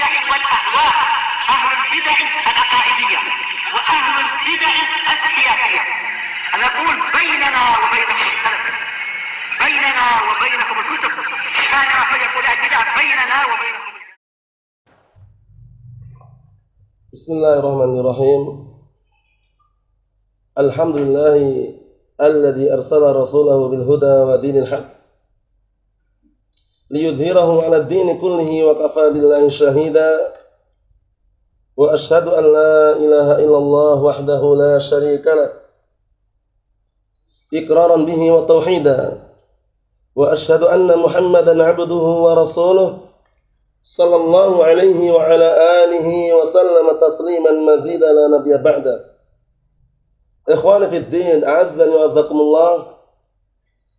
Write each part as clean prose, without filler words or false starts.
البدع والأهواء، أهل البدع العقائدية وأهل البدع السياسية. نقول بيننا وبينكم السلف، بيننا وبينكم الكتب، كان فيقول البدع بيننا وبينكم. Bismillahirrahmanirrahim. Alhamdulillahi alladzi arsala rasulahu bil huda wa dinil haq liyudhhirahu 'ala ad-dini kullihi wa kafaa billahi shahida. Wa asyhadu an la ilaha illallah wahdahu la syarika lah iqraran bihi wa tauhida. Wa asyhadu anna Muhammadan 'abduhu wa rasuluh sallallahu alaihi wa ala alihi wa sallama tasliman mazida la nabiyya ba'da. Ikhwani fid din, a'azzani wa azzakumullah.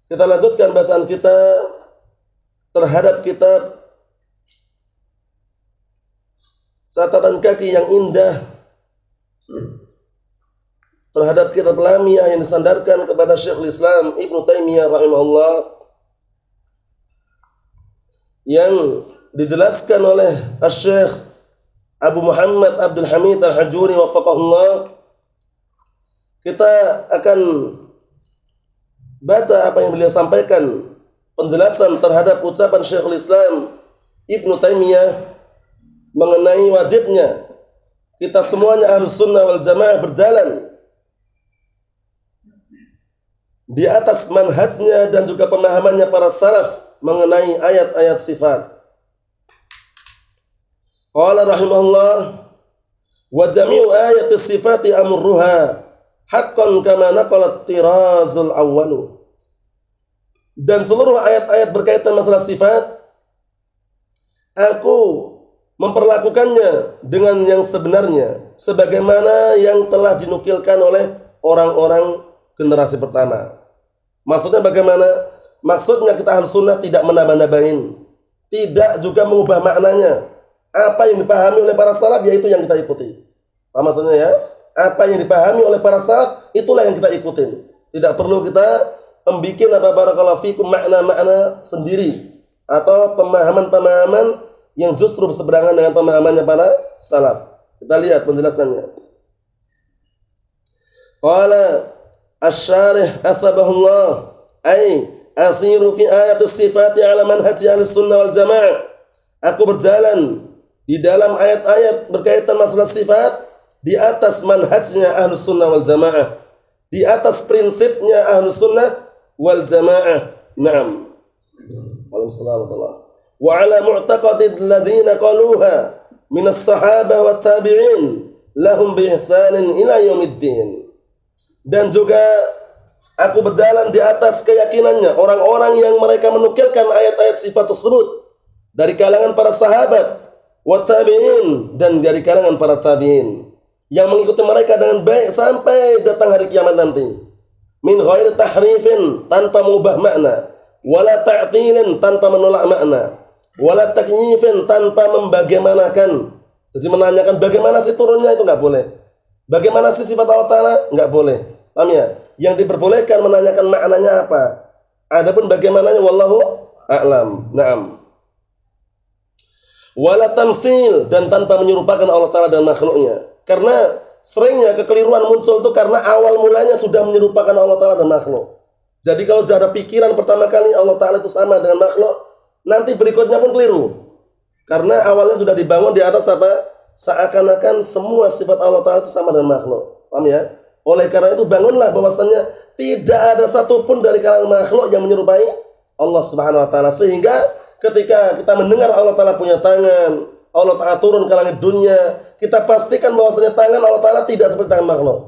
Kita lanjutkan bacaan kita terhadap kitab catatan kaki yang indah, terhadap kitab Lamiyah yang disandarkan kepada Syekhul Islam Ibnu Taimiyah rahimahullah, yang dijelaskan oleh Asy-Syaikh Abu Muhammad Abdul Hamid Al-Hajuri wafaqahullah. Kita akan baca apa yang beliau sampaikan, penjelasan terhadap ucapan Syekhul Islam Ibnu Taimiyah mengenai wajibnya kita semuanya Ahlus Sunnah wal Jamaah berjalan di atas manhajnya dan juga pemahamannya para salaf mengenai ayat-ayat sifat. Qala rahimahullah, wa jami'u ayati sifati amruha haqqan kama naqalat tirazul awwalu. Dan seluruh ayat-ayat berkaitan masalah sifat aku memperlakukannya dengan yang sebenarnya sebagaimana yang telah dinukilkan oleh orang-orang generasi pertama. Maksudnya bagaimana? Maksudnya kita Ahlus Sunnah tidak menambah-nambahin, tidak juga mengubah maknanya. Apa yang dipahami oleh para salaf yaitu yang kita ikuti. Paham maksudnya ya? Apa yang dipahami oleh para salaf itulah yang kita ikutin. Tidak perlu kita membikin barakallahu fikum makna-makna sendiri atau pemahaman-pemahaman yang justru berseberangan dengan pemahamannya para salaf. Kita lihat penjelasannya. Qala asy-syarih asbahullah ay asiru fi ayatis sifati ala manhaji ahlis sunnah wal jamaah. Aku berjalan di dalam ayat-ayat berkaitan masalah sifat di atas manhajnya Ahlus Sunnah wal Jamaah, di atas prinsipnya Ahlus Sunnah wal Jamaah. Naam. Waalaikumsalam warahmatullahi. Wa ala mu'taqadil ladzina qaluha min as-sahabah wat tabi'in lahum bi ihsanin ila yaumiddin. Dan juga aku berjalan di atas keyakinannya orang-orang yang mereka menukilkan ayat-ayat sifat tersebut dari kalangan para sahabat wa tabi'in dan dari kalangan para tabi'in yang mengikuti mereka dengan baik sampai datang hari kiamat nanti. Min ghairi tahrifin, tanpa mengubah makna, wala ta'tilin, tanpa menolak makna, wala takyifin, tanpa membagaimanakan. Jadi menanyakan bagaimana sih turunnya itu enggak boleh. Bagaimana sih sifat Allah Ta'ala? Enggak boleh. Paham ya? Yang diperbolehkan menanyakan maknanya apa. Adapun bagaimananya wallahu a'lam. Naam. Wala tamsil, dan tanpa menyerupakan Allah Ta'ala dan makhluknya. Karena seringnya kekeliruan muncul itu karena awal mulanya sudah menyerupakan Allah Ta'ala dan makhluk. Jadi kalau sudah ada pikiran pertama kali Allah Ta'ala itu sama dengan makhluk, nanti berikutnya pun keliru. Karena awalnya sudah dibangun di atas apa? Seakan-akan semua sifat Allah Ta'ala itu sama dengan makhluk. Paham ya? Oleh karena itu bangunlah bahwasannya tidak ada satupun dari kalangan makhluk yang menyerupai Allah Subhanahu wa Ta'ala. Sehingga ketika kita mendengar Allah Ta'ala punya tangan, Allah Ta'ala turun ke langit dunia, kita pastikan bahwasanya tangan Allah Ta'ala tidak seperti tangan makhluk.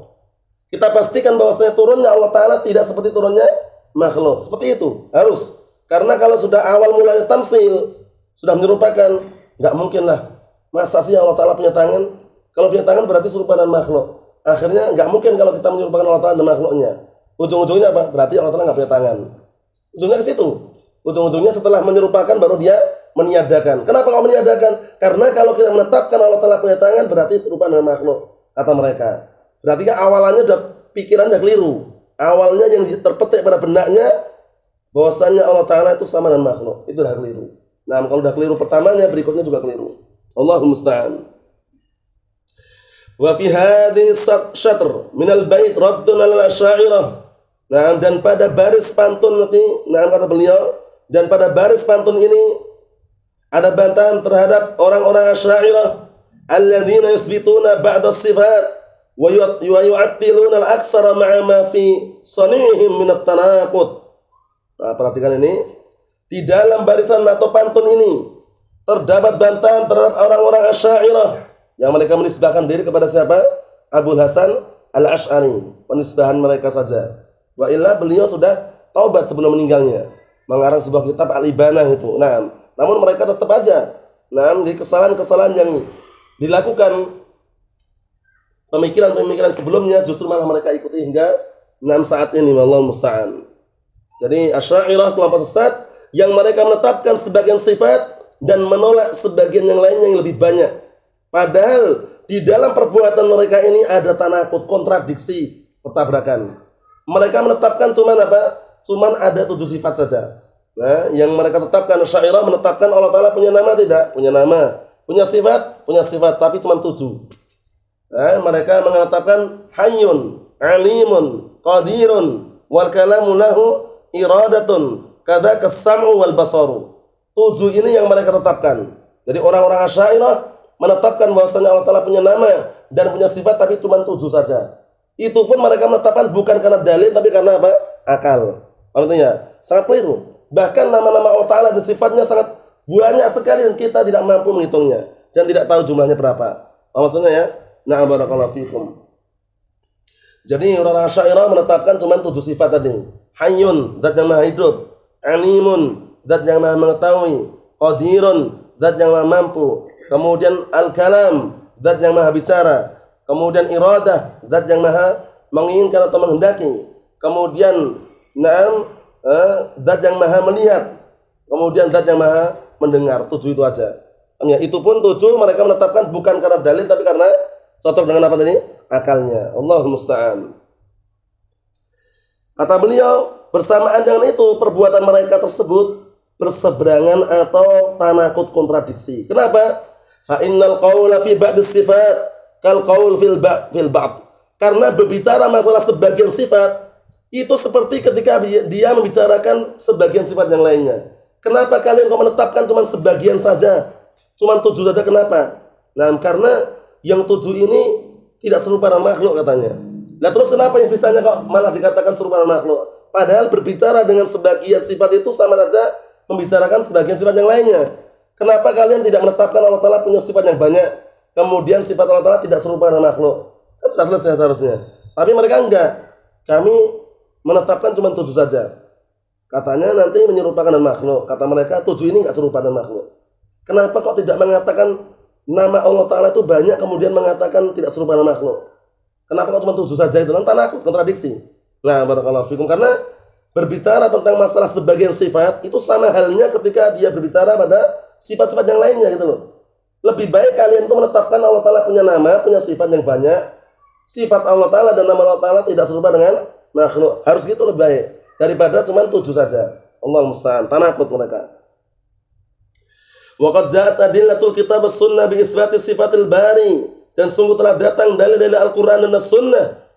Kita pastikan bahwasanya turunnya Allah Ta'ala tidak seperti turunnya makhluk. Seperti itu, harus. Karena kalau sudah awal mulanya tamsil, sudah menyerupakan, nggak mungkin lah. Masa sih Allah Ta'ala punya tangan? Kalau punya tangan berarti serupa dengan makhluk. Akhirnya nggak mungkin kalau kita menyerupakan Allah Ta'ala dengan makhluknya. Ujung-ujungnya apa? Berarti Allah Ta'ala nggak punya tangan. Ujungnya ke situ. Ujung-ujungnya setelah menyerupakan baru dia meniadakan. Kenapa kau meniadakan? Karena kalau kita menetapkan Allah Ta'ala punya tangan berarti serupa dengan makhluk, kata mereka. Berarti kan awalnya udah pikirannya keliru. Awalnya yang terpetik pada benaknya bahwasannya Allah Ta'ala itu sama dengan makhluk. Itu udah keliru. Nah, kalau udah keliru pertamanya, berikutnya juga keliru. Allahu musta'an. Wa fi hadhihi syatr min al-bait raddun 'ala al-asy'ariyah. Nah, dan pada baris pantun nanti, nah kata beliau, dan pada baris pantun ini ada bantahan terhadap orang-orang Asy'ariyah alladzina yusbituna ba'da sifat wa yu'attiluna al-aktsara ma'a ma fi sani'ihim min at-tanaqud. Nah, perhatikan ini. Di dalam barisan atau pantun ini terdapat bantahan terhadap orang-orang Asy'ariyah yang mereka menisbahkan diri kepada siapa? Abul Hasan Al-Asy'ari, penisbahan mereka saja. Wa illa beliau sudah taubat sebelum meninggalnya, mengarang sebuah kitab Al-Ibanah itu. Nah, namun mereka tetap aja di kesalahan-kesalahan yang dilakukan pemikiran-pemikiran sebelumnya justru malah mereka ikuti hingga saat ini. Wallahu musta'an. Jadi Asy'ariyah kelompok sesat yang mereka menetapkan sebagian sifat dan menolak sebagian yang lainnya yang lebih banyak. Padahal di dalam perbuatan mereka ini ada tanakut, kontradiksi, pertabrakan. Mereka menetapkan cuman ada 7 sifat saja. Nah, yang mereka tetapkan, Asy'ariyah menetapkan Allah Ta'ala punya nama tidak? Punya nama. Punya sifat, tapi cuma 7. Nah, mereka menetapkan hayyun, alimun, qadirun, wal kalamu lahu iradatun, kada kesam'u wal basaru. 7 ini yang mereka tetapkan. Jadi orang-orang Asy'ariyah menetapkan bahwasanya Allah Ta'ala punya nama dan punya sifat, tapi cuma 7 saja. Itu pun mereka menetapkan bukan karena dalil, tapi karena apa? Akal. Artinya sangat keliru. Bahkan nama-nama Allah Ta'ala dan sifatnya sangat banyak sekali dan kita tidak mampu menghitungnya dan tidak tahu jumlahnya berapa. Maksudnya ya, na'am barakallahu fikum. Jadi orang Asy'ariyah menetapkan cuma 7 sifat tadi. Hayyun, zat yang maha hidup. Alimun, zat yang maha mengetahui. Qadirun, zat yang maha mampu. Kemudian al-kalam, zat yang maha bicara. Kemudian iradah, zat yang maha menginginkan atau menghendaki. Kemudian zat yang maha melihat. Kemudian zat yang maha mendengar. 7 itu aja. Ya, itu pun 7 mereka menetapkan bukan karena dalil, tapi karena cocok dengan apa tadi? Akalnya. Allahul musta'an. Kata beliau, bersamaan dengan itu perbuatan mereka tersebut berseberangan atau tanakut, kontradiksi. Kenapa? Fa innal qaula fi ba'd sifat kal qaul fil ba'd. Karena berbicara masalah sebagian sifat itu seperti ketika dia membicarakan sebagian sifat yang lainnya. Kenapa kalian kok menetapkan cuma sebagian saja? Cuma 7 saja, kenapa? Nah, karena yang 7 ini tidak serupa dengan makhluk katanya. Nah, terus kenapa yang sisanya kok malah dikatakan serupa dengan makhluk? Padahal berbicara dengan sebagian sifat itu sama saja membicarakan sebagian sifat yang lainnya. Kenapa kalian tidak menetapkan Allah Ta'ala punya sifat yang banyak, kemudian sifat Allah Ta'ala tidak serupa dengan makhluk? Kan sudah selesai seharusnya. Tapi mereka enggak. Kami menetapkan cuma 7 saja. Katanya nanti menyerupakan dengan makhluk. Kata mereka 7 ini enggak serupa dengan makhluk. Kenapa kok tidak mengatakan nama Allah Ta'ala itu banyak, kemudian mengatakan tidak serupa dengan makhluk? Kenapa kok cuma 7 saja? Itu kan tanakut, kontradiksi. Nah, barakallahu fikum. Karena berbicara tentang masalah sebagian sifat itu sama halnya ketika dia berbicara pada sifat-sifat yang lainnya gitu loh. Lebih baik kalian itu menetapkan Allah Ta'ala punya nama, punya sifat yang banyak. Sifat Allah Ta'ala dan nama Allah Ta'ala tidak serupa dengan makhluk. Harus gitu lebih baik daripada cuma 7 saja. Allah musta'an, tanakut mereka. Wa qad ja'at adillatul kitab as-sunnah bi isbati sifatil bari. Dan sungguh telah datang dalil-dalil Al-Qur'an dan As-Sunnah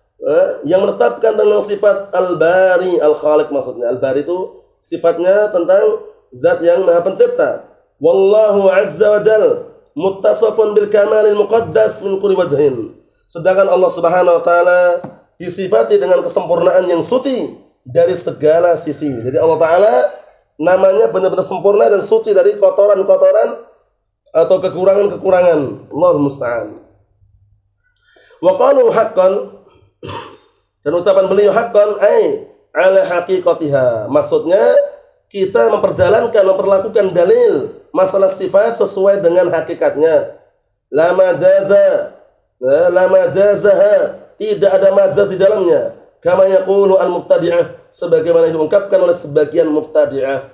yang menetapkan tentang sifat Al-Bari, Al-Khaliq maksudnya. Al-Bari itu sifatnya tentang zat yang Maha Pencipta. Wallahu azza wa jalla muttasafun bil kamalil muqaddas min kulli wajhin. Sedangkan Allah Subhanahu wa taala disifati dengan kesempurnaan yang suci dari segala sisi. Jadi Allah Ta'ala namanya benar-benar sempurna dan suci dari kotoran-kotoran atau kekurangan-kekurangan. Allah musta'an. Wa qalu haqqan, dan ucapan beliau haqqan ay ala haqiqatiha. Maksudnya kita memperlakukan dalil masalah sifat sesuai dengan hakikatnya. La majazaha, tidak ada majaz di dalamnya. Kama yaqulu al-mubtadi'ah, sebagaimana diungkapkan oleh sebagian mubtadi'ah.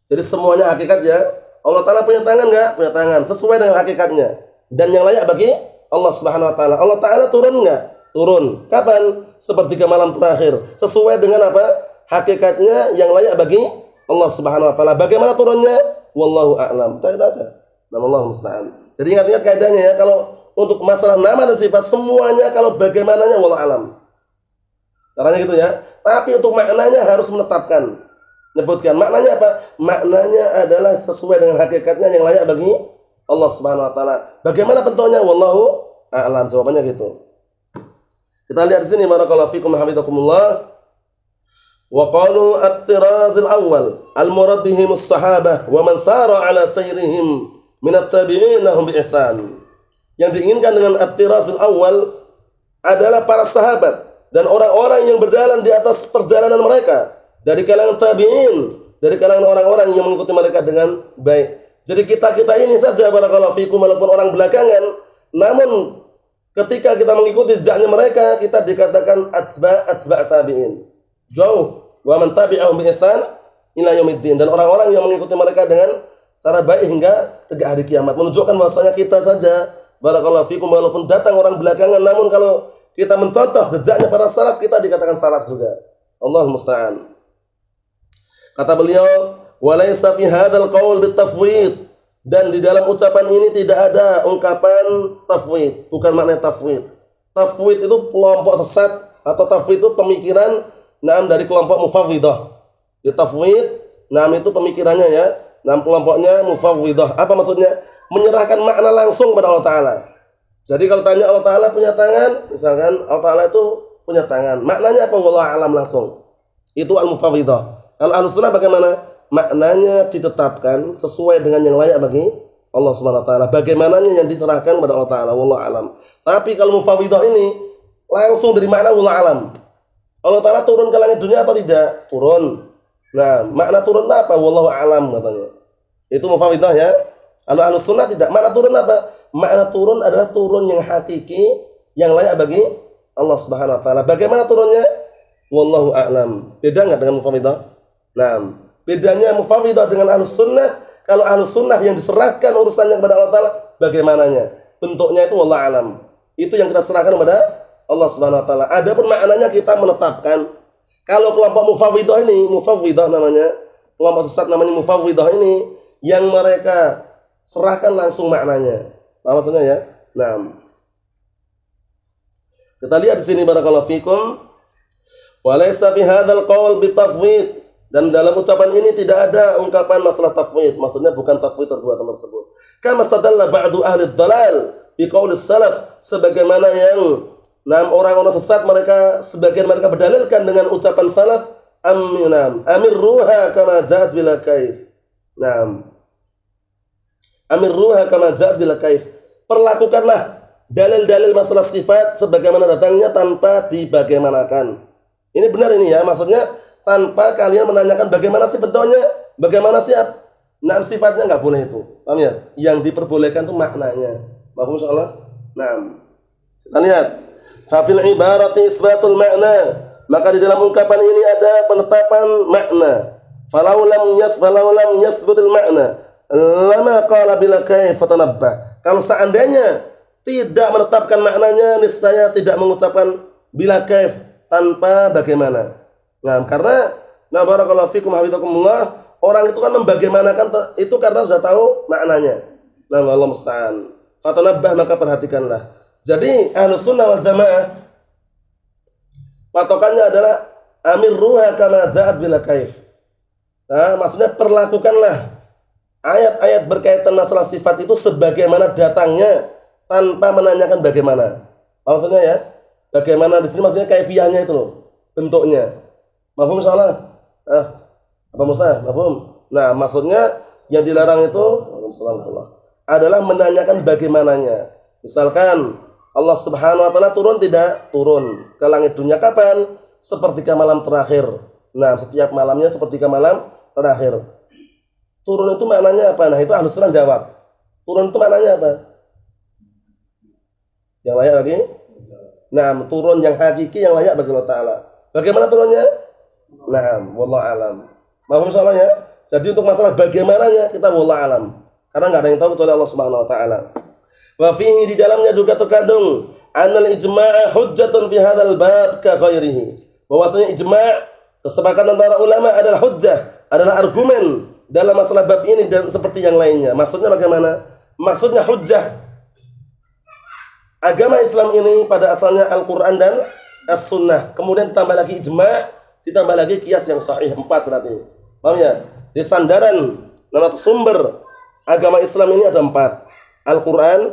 Jadi semuanya hakikat ya. Allah Ta'ala punya tangan enggak? Punya tangan, sesuai dengan hakikatnya. Dan yang layak bagi Allah Subhanahu wa taala. Allah Ta'ala turun enggak? Turun. Kapan? Sepertiga malam terakhir. Sesuai dengan apa? Hakikatnya yang layak bagi Allah Subhanahu wa taala. Bagaimana turunnya? Wallahu a'lam. Itu aja. Allahu musta'an. Jadi ingat-ingat kaidahnya ya, kalau untuk masalah nama dan sifat semuanya kalau bagaimananya wallahu alam. Caranya gitu ya. Tapi untuk maknanya harus menetapkan. Nyebutkan maknanya apa? Maknanya adalah sesuai dengan hakikatnya yang layak bagi Allah Subhanahu wa taala. Bagaimana bentuknya? Wallahu a'lam. Jawabannya gitu. Kita lihat di sini barakallahu fikum hafizakumullah. Wa qalu at-tirazil awwal al-murad bihim as-sahabah wa man sara ala sayrihim min at-tabi'in lahum bi ihsan. Yang diinginkan dengan at-tirazil awwal adalah para sahabat dan orang-orang yang berjalan di atas perjalanan mereka dari kalangan tabi'in, dari kalangan orang-orang yang mengikuti mereka dengan baik. Jadi kita ini saja barakallahu fikum walaupun orang belakangan, namun ketika kita mengikuti jejaknya mereka, kita dikatakan atba' tabi'in. Jauh wa man tabi'ahum bi ihsan ila yaumiddin, dan orang-orang yang mengikuti mereka dengan cara baik hingga tegak hari kiamat. Menunjukkan bahwasanya kita saja barakallahu fikum walaupun datang orang belakangan, namun kalau kita mencontoh jejaknya para salaf, kita dikatakan salaf juga. Allahu musta'an. Kata beliau, walaysa fi hadzal qaul bitafwid, dan di dalam ucapan ini tidak ada ungkapan tafwid, bukan makna tafwid. Tafwid itu kelompok sesat, atau tafwid itu pemikiran dari kelompok mufawwidah. Ya tafwid, itu pemikirannya ya. Kelompoknya mufawwidah. Apa maksudnya? Menyerahkan makna langsung kepada Allah Taala. Jadi kalau tanya Allah Taala punya tangan, misalkan Allah Taala itu punya tangan, maknanya apa? Wallahu a'lam langsung. Itu al-mufawwidah. Kalau Ahlussunnah bagaimana? Maknanya ditetapkan sesuai dengan yang layak bagi Allah Subhanahu wa taala. Bagaimananya yang diserahkan kepada Allah Taala, wallahu alam. Tapi kalau mufawwidah ini langsung dari makna wallahu alam. Allah Taala turun ke langit dunia atau tidak? Turun. Nah, makna turun apa? Wallahu alam katanya. Itu mufawwidah ya. Kalau Ahlussunnah tidak. Makna turun apa? Makna turun adalah turun yang hakiki, yang layak bagi Allah Subhanahu wa taala. Bagaimana turunnya? Wallahu a'lam. Beda enggak dengan mufawwidah? Nah, bedanya mufawwidah dengan Ahlussunnah, kalau Ahlussunnah yang diserahkan urusannya kepada Allah Ta'ala, bagaimananya? Bentuknya itu wallahu alam. Itu yang kita serahkan kepada Allah Subhanahu wa taala. Adapun maknanya kita menetapkan. Kalau kelompok mufawwidah namanya, kelompok sesat namanya mufawwidah ini, yang mereka serahkan langsung maknanya. Apa maksudnya ya? Nah, kita lihat di sini barakallahu fikum. Walaysa fi hadzal qaul bitafwid, dan dalam ucapan ini tidak ada ungkapan masalah tafwid. Maksudnya bukan tafwid perbuatan tersebut. Kama stadalla ba'du ahli dhalal bi qauli salaf, sebagaimana yang orang-orang sesat sebagian mereka berdalilkan dengan ucapan salaf, amir ruha kama ja'at bila kaif. Amir ruha kama ja'at bila kaif. Perlakukanlah dalil-dalil masalah sifat sebagaimana datangnya tanpa dibagaimanakan. Ini benar ini ya, maksudnya tanpa kalian menanyakan bagaimana sih bentuknya, bagaimana sih sifatnya, nggak boleh itu. Paham ya? Yang diperbolehkan itu maknanya. Paham insyaallah? Kita lihat. Fa fil ibarati isbatul makna, maka di dalam ungkapan ini ada penetapan makna. Falau lam yasbutul makna lama qala bila kayf fatanabbah. Kalau seandainya tidak menetapkan maknanya, niscaya tidak mengucapkan bila kayf, tanpa bagaimana. Karena barakallahu fikum hafizakumullah, orang itu kan membagaimanakan itu karena sudah tahu maknanya. Allah musta'an. Fatanabbah, maka perhatikanlah. Jadi Ahlussunnah wal Jamaah patokannya adalah amir ruha kama ja'at bila kaif. Maksudnya perlakukanlah ayat-ayat berkaitan masalah sifat itu sebagaimana datangnya, tanpa menanyakan bagaimana. Maksudnya ya, bagaimana di sini maksudnya kaifiyahnya itu loh, bentuknya. Mafhum insyaallah? Apa Musa? Mafhum? Maksudnya yang dilarang itu adalah menanyakan bagaimananya. Misalkan Allah Subhanahu wa taala turun tidak? Turun ke langit dunia kapan? Sepertiga malam terakhir. Setiap malamnya sepertiga malam terakhir. Turun itu maknanya apa? Itu Ahlussunnah jawab. Turun itu maknanya apa? Yang layak bagi? Turun yang hakiki, yang layak bagi Allah Ta'ala. Bagaimana turunnya? Wallahu alam. Mohon insyaallah ya. Jadi untuk masalah bagaimananya kita wallahu alam. Karena enggak ada yang tahu kecuali Allah Subhanahu wa taala. Wa fihi, di dalamnya juga terkandung annal ijma' hujjatun fi hadzal bab ka ghairihi. Bahwasanya ijma', kesepakatan antara ulama adalah hujjah, adalah argumen dalam masalah bab ini dan seperti yang lainnya. Maksudnya bagaimana? Maksudnya hujjah. Agama Islam ini pada asalnya Al-Quran dan As-Sunnah. Kemudian ditambah lagi ijma', ditambah lagi qiyas yang sahih. 4 berarti. Paham ya? Di sandaran atau sumber agama Islam ini ada 4. Al-Quran,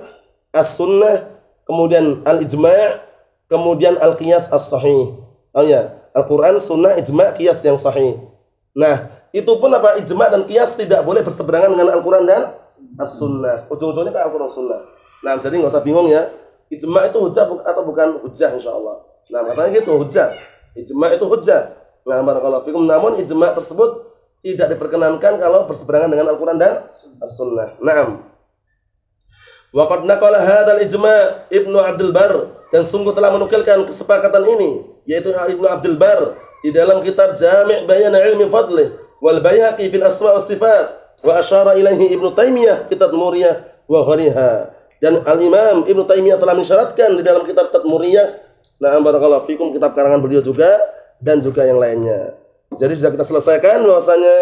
As-Sunnah, kemudian Al-Ijma', kemudian Al-Qiyas As-Sahih. Paham ya? Al-Quran, Sunnah, Ijma', Qiyas yang sahih. Nah, itu pun apa? Ijma' dan Qiyas tidak boleh berseberangan dengan Al-Quran dan As-Sunnah. Ujung-ujungnya ke Al-Quran Sunnah. Nah, jadi nggak usah bingung ya. Ijma' itu hujjah atau bukan hujjah insyaallah. Nah, katanya gitu, hujjah. Ijma' itu hujjah. Nah, barakallahu fikum. Namun ijma' tersebut tidak diperkenankan kalau berseberangan dengan Al-Quran dan As-Sunnah. Naam. Wa qad naqala hadzal ijma' Ibnu Abdul Bar, dan sungguh telah menukilkan kesepakatan ini yaitu Ibnu Abdul Bar di dalam kitab Jami' Bayan Ilmi Fadlih wal Baihaqi fil Asma' was Sifat, wa asyara ilaihi Ibnu Taimiyah fi Tadmuriyah wa ghariha. Dan Al-Imam Ibnu Taimiyah telah mensyaratkan di dalam kitab Tadmuriyah, na'am barakallahu fikum, kitab karangan beliau juga, dan juga yang lainnya. Jadi sudah kita selesaikan bahwasanya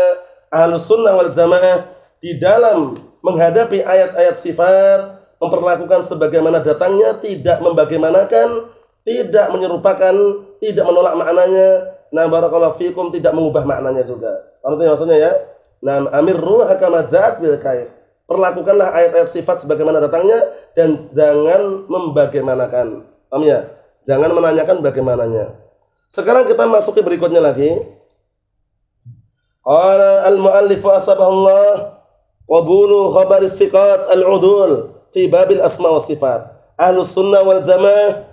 Ahlus Sunnah wal Jamaah di dalam menghadapi ayat-ayat sifat memperlakukan sebagaimana datangnya, tidak membagaimanakan, tidak menyerupakan, tidak menolak maknanya. Nah, barakallahu fikum, tidak mengubah maknanya juga. Artinya maksudnya ya, nah, amirru hakama ja'at bil kaif. Perlakukanlah ayat-ayat sifat sebagaimana datangnya dan jangan membagaimanakan. Paham ya? Jangan menanyakan bagaimananya. Sekarang kita masuk ke berikutnya lagi. Qala al-muallif asbahullah qabulu khabar as-siqat al-udul fi babil asma wa sifat. Ahlus sunnah wal jamaah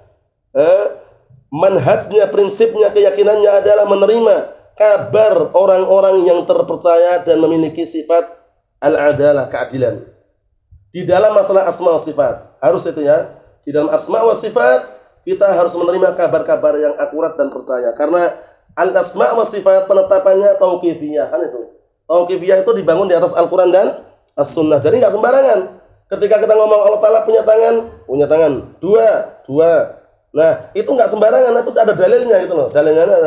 manhajnya, prinsipnya, keyakinannya adalah menerima kabar orang-orang yang terpercaya dan memiliki sifat al-adalah, keadilan. Di dalam masalah asma wa sifat, harus itu ya. Di dalam asma wa sifat kita harus menerima kabar-kabar yang akurat dan percaya. Karena al-asma wa sifat penetapannya tauqifiyah, kan itu. Tauqifiyah itu dibangun di atas Al-Quran dan As-Sunnah. Jadi nggak sembarangan. Ketika kita ngomong Allah Ta'ala punya tangan, dua. Nah, itu nggak sembarangan, itu ada dalilnya gitu loh.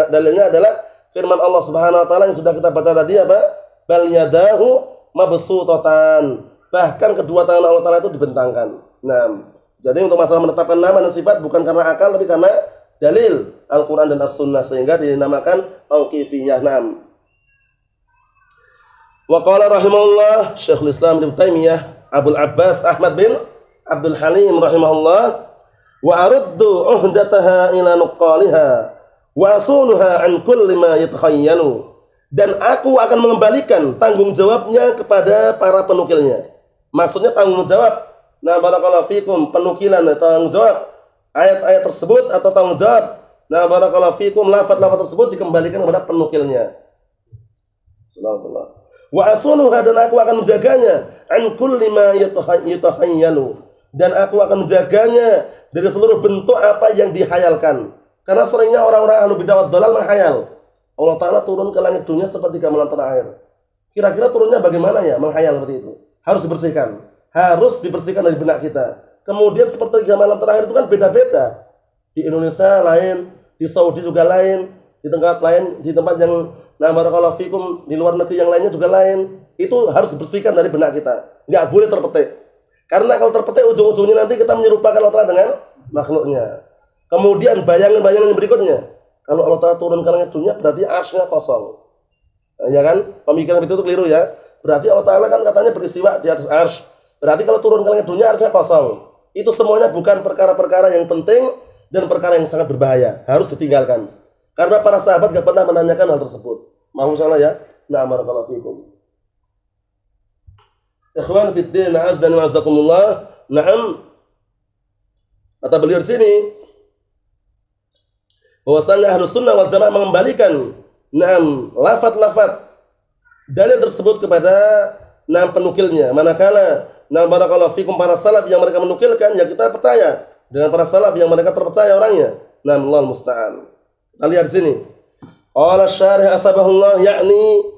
Dalilnya adalah firman Allah Subhanahu wa taala yang sudah kita baca tadi apa? Bal yadahu mabsuutatan. Bahkan kedua tangan Allah Ta'ala itu dibentangkan. Nah, jadi untuk masalah menetapkan nama dan sifat bukan karena akal tapi karena dalil Al-Quran dan As-Sunnah, sehingga dinamakan tauqifiyah. Naam. Wa qala rahimahullah Syekhul Islam Ibnu Taimiyah Abul Abbas Ahmad bin Abdul Halim rahimahullah, wa aruddu uhdataha ila nuqaliha wa asunuha an kulli ma yatakhayyalu. Dan aku akan mengembalikan tanggung jawabnya kepada para penukilnya. Maksudnya tanggung jawab, nah barakallahu fikum, penukilan, tanggung jawab ayat-ayat tersebut atau tanggung jawab, nah barakallahu fikum, lafaz-lafaz tersebut dikembalikan kepada penukilnya. Subhanallah. Wa asunuha, dan aku akan menjaganya an kulli ma yatakhayyalu, dan aku akan menjaganya dari seluruh bentuk apa yang dihayalkan. Karena seringnya orang-orang ahlu bidah wad dhalal menghayal Allah Ta'ala turun ke langit dunia seperti gamelan terakhir. Kira-kira turunnya bagaimana ya? Menghayal seperti itu. Harus dibersihkan. Harus dibersihkan dari benak kita. Kemudian seperti gamelan terakhir itu kan beda-beda. Di Indonesia lain, di Saudi juga lain, di tempat lain, di tempat yang nah barakallahu fikum, di luar negeri yang lainnya juga lain. Itu harus dibersihkan dari benak kita. Nggak boleh terpetik. Karena kalau terpetik ujung-ujungnya nanti kita menyerupakan Allah Ta'ala dengan makhluknya. Kemudian bayangan-bayangan yang berikutnya. Kalau Allah Ta'ala turun ke langit dunia berarti arsy-Nya kosong. Nah, ya kan? Pemikiran itu keliru ya. Berarti Allah Ta'ala kan katanya beristiwa di atas arsy. Berarti kalau turun ke langit dunia arsy-Nya kosong. Itu semuanya bukan perkara-perkara yang penting dan perkara yang sangat berbahaya. Harus ditinggalkan. Karena para sahabat gak pernah menanyakan hal tersebut. Mohon salah ya. Nah, barakallahu fikum. Ikhwan fid din, azza wa jazakumullah. Naam. Kata beliau di sini bahwasanya Ahlus Sunnah wal Jamaah mengembalikan lafaz-lafaz dalil tersebut kepada penukilnya. Manakala barakallahu fikum para salaf yang mereka menukilkan, ya kita percaya dengan para salaf yang mereka terpercaya orangnya. Allahul musta'an. Kita lihat di sini. Qala syarih asbahullah, yakni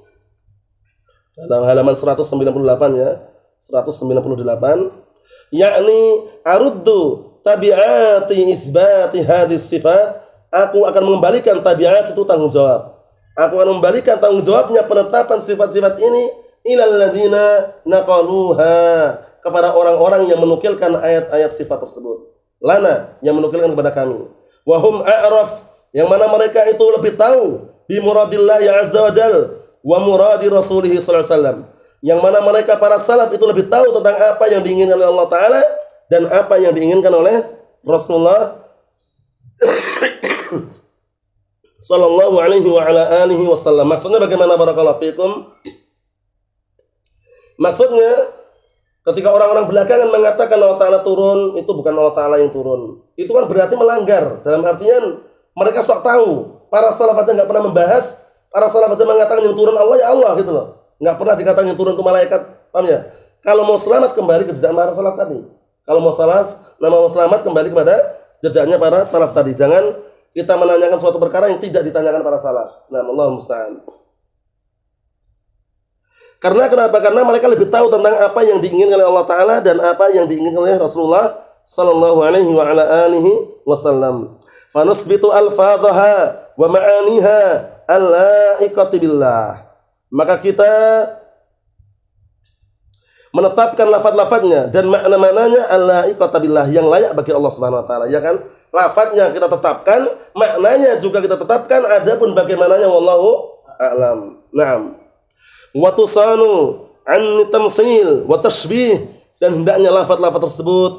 dalam halaman 198 ya. 198, yakni aruddu tabi'ati isbati hadis sifat. Aku akan mengembalikan tabiat itu tanggung jawab. Aku akan membalikan tanggung jawabnya penetapan sifat-sifat ini ilal ladzina naqaluha, kepada orang-orang yang menukilkan ayat-ayat sifat tersebut. Lana, yang menukilkan kepada kami. Wahum a'raf, yang mana mereka itu lebih tahu bi muradillah ya azza wa jal wa muradi rasulih sallallahu alaihi wasallam. Yang mana mereka para salaf itu lebih tahu tentang apa yang diinginkan oleh Allah Ta'ala dan apa yang diinginkan oleh Rasulullah sallallahu alaihi wa ala alihi wasallam. Maksudnya bagaimana barakallahu fikum? Maksudnya ketika orang-orang belakangan mengatakan Allah Ta'ala turun, itu bukan Allah Ta'ala yang turun. Itu kan berarti melanggar. Dalam artian mereka sok tahu. Para salaf aja nggak pernah membahas. Para salaf aja mengatakan yang turun Allah ya Allah gitu loh. Nggak pernah dikatakan yang turun ke malaikat. Paham ya? Kalau mau selamat kembali ke jejak para salaf tadi. Kalau mau selamat kembali kepada jejaknya para salaf tadi. Jangan kita menanyakan suatu perkara yang tidak ditanyakan para salaf. Nah, Allahu musta'an. Karena kenapa? Karena mereka lebih tahu tentang apa yang diinginkan oleh Allah Ta'ala dan apa yang diinginkan oleh Rasulullah sallallahu alaihi wa ala alihi wasallam. Fanusbitu al-fadhaha wa ma'aniha al-la'iqati billah. Maka kita menetapkan lafaz-lafaznya dan makna-maknanya al-la'iqati billah, yang layak bagi Allah Subhanahu wa taala, ya kan? Lafaznya kita tetapkan, maknanya juga kita tetapkan, adapun bagaimananya wallahu a'lam. Naam. Wa tusanu an tamsil wa tashbih, dan hendaknya lafaz-lafaz tersebut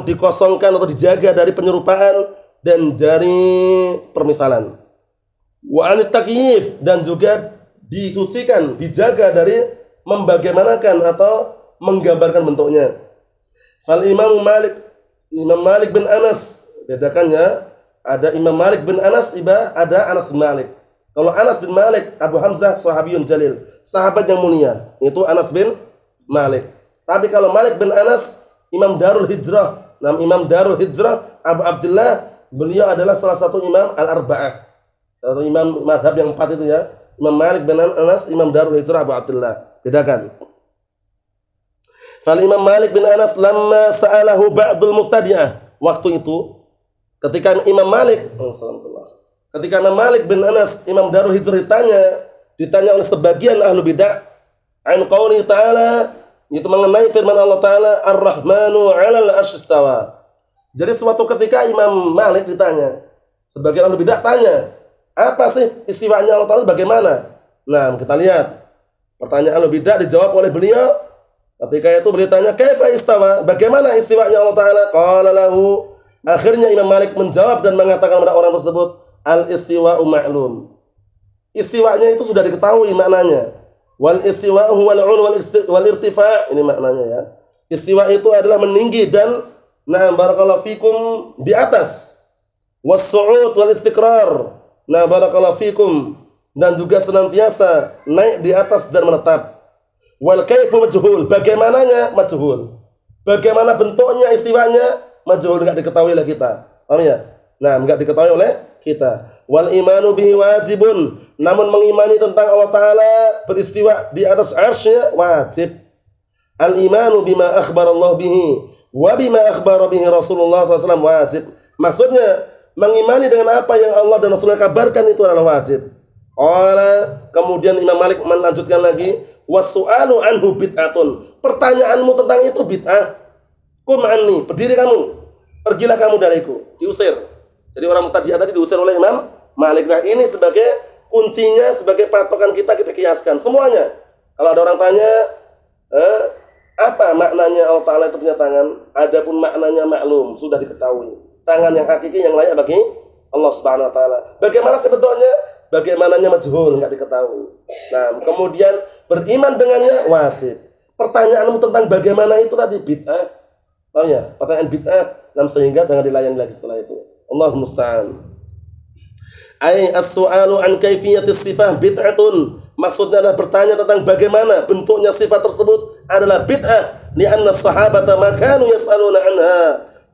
dikosongkan atau dijaga dari penyerupaan dan dari permisalan. Wa an takyif, dan juga disucikan, dijaga dari membagaimanakan atau menggambarkan bentuknya. Fal Imam Malik bin Anas, bedakannya ada Imam Malik bin Anas, ada Anas bin Malik. Kalau Anas bin Malik Abu Hamzah sahabiyun jalil, sahabat yang mulia, itu Anas bin Malik. Tapi kalau Malik bin Anas Imam Darul Hijrah, Imam Darul Hijrah Abu Abdullah, beliau adalah salah satu imam al-arba'ah, salah satu imam madhab yang 4 itu ya. Imam Malik bin Anas Imam Darul Hijrah Abu Abdullah, bedakan. Fal Imam Malik bin Anas lamma sa'alahu ba'dul mubtadi'ah, waktu itu ketika Imam Malik bin Anas Imam Darul Hijrah ditanya oleh sebagian ahlu bid'ah an qauli ta'ala, itu mengenai firman Allah Ta'ala Ar-Rahmanu 'alal 'arsy istawa. Jadi suatu ketika Imam Malik ditanya, sebagian ahlu bid'ah tanya, apa sih istiwanya Allah Ta'ala bagaimana? Nah, kita lihat pertanyaan ahlu bid'ah dijawab oleh beliau. Ketika itu beliau tanya, kaifa istawa, bagaimana istiwanya Allah Ta'ala? Qala lahu, akhirnya Imam Malik menjawab dan mengatakan kepada orang tersebut, al-istiwa'u ma'lum. Istiwanya itu sudah diketahui maknanya. Wal istiwa'u wal 'ulu wal irtifa', ini maknanya ya. Istiwa itu adalah meninggi dan barakallahu fikum di atas. Was-su'ud wal istiqrar. Barakallahu fikum, dan juga senantiasa naik di atas dan menetap. Wal kaifu majhul, bagaimananya majhul. Bagaimana bentuknya istiwanya majhul, enggak diketahui oleh kita. Paham ya? Enggak diketahui oleh kita. Wal imanu bihi wajibun, namun mengimani tentang Allah Ta'ala beristiwa di atas arsy-Nya wajib. Al imanu bima akhbarallahu bihi wa bima akhbara bihi Rasulullah SAW wajib. Maksudnya mengimani dengan apa yang Allah dan Rasulnya kabarkan itu adalah wajib. Kemudian Imam Malik melanjutkan lagi, wasu'alu anhu bid'atun, pertanyaanmu tentang itu bid'ah. Kum anni, berdiri kamu, pergilah kamu dariku, diusir. Jadi orang Mu'taziliyah tadi diusir oleh Imam Malik. Nah, ini sebagai kuncinya, sebagai patokan kita kiaskan semuanya. Kalau ada orang tanya, apa maknanya Allah Ta'ala itu punya tangan? Adapun maknanya maklum, sudah diketahui. Tangan yang hakiki yang layak bagi Allah Subhanahu wa taala. Bagaimana sebetulnya? Bagaimananya majhul, enggak diketahui. Kemudian beriman dengannya wajib. Pertanyaanmu tentang bagaimana itu tadi bid'ah. Paham ya? Pertanyaan bid'ah, sehingga jangan dilayani lagi setelah itu. Allahu musta'an. Ai as-su'alu an kaifiyatis sifah bid'atun. Maksudnya adalah bertanya tentang bagaimana bentuknya sifat tersebut adalah bid'ah. Li'anna as-sahabata ma kanu yas'aluna anha.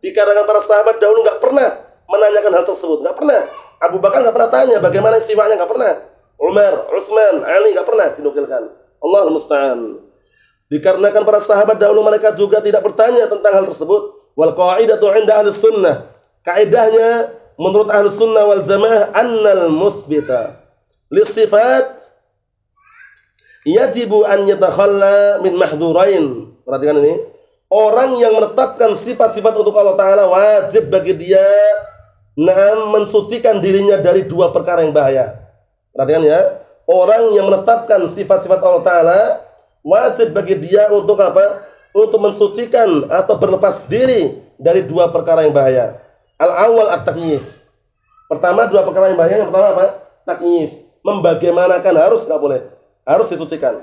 Dikarenakan para sahabat dahulu enggak pernah menanyakan hal tersebut, enggak pernah. Abu Bakar enggak pernah tanya bagaimana istiwanya, enggak pernah. Umar, Utsman, Ali enggak pernah dinukilkan. Allahul musta'an. Dikarenakan para sahabat dahulu mereka juga tidak bertanya tentang hal tersebut. Wal qa'idatu 'inda ahli sunnah. Kaidahnya menurut ahli sunnah wal jamaah annal musbita lisifat yajibu an yatakhalla min mahdhurain. Perhatikan ini. orang yang menetapkan sifat-sifat untuk Allah Ta'ala wajib bagi dia mensucikan dirinya dari dua perkara yang bahaya. Perhatikan ya, orang yang menetapkan sifat-sifat Allah Ta'ala wajib bagi dia untuk apa? Untuk mensucikan atau berlepas diri dari dua perkara yang bahaya. Al-awwal at-takyif. Pertama, dua perkara yang bahaya. Yang pertama apa? Takyif. Membagaimanakan, harus, nggak boleh. Harus disucikan.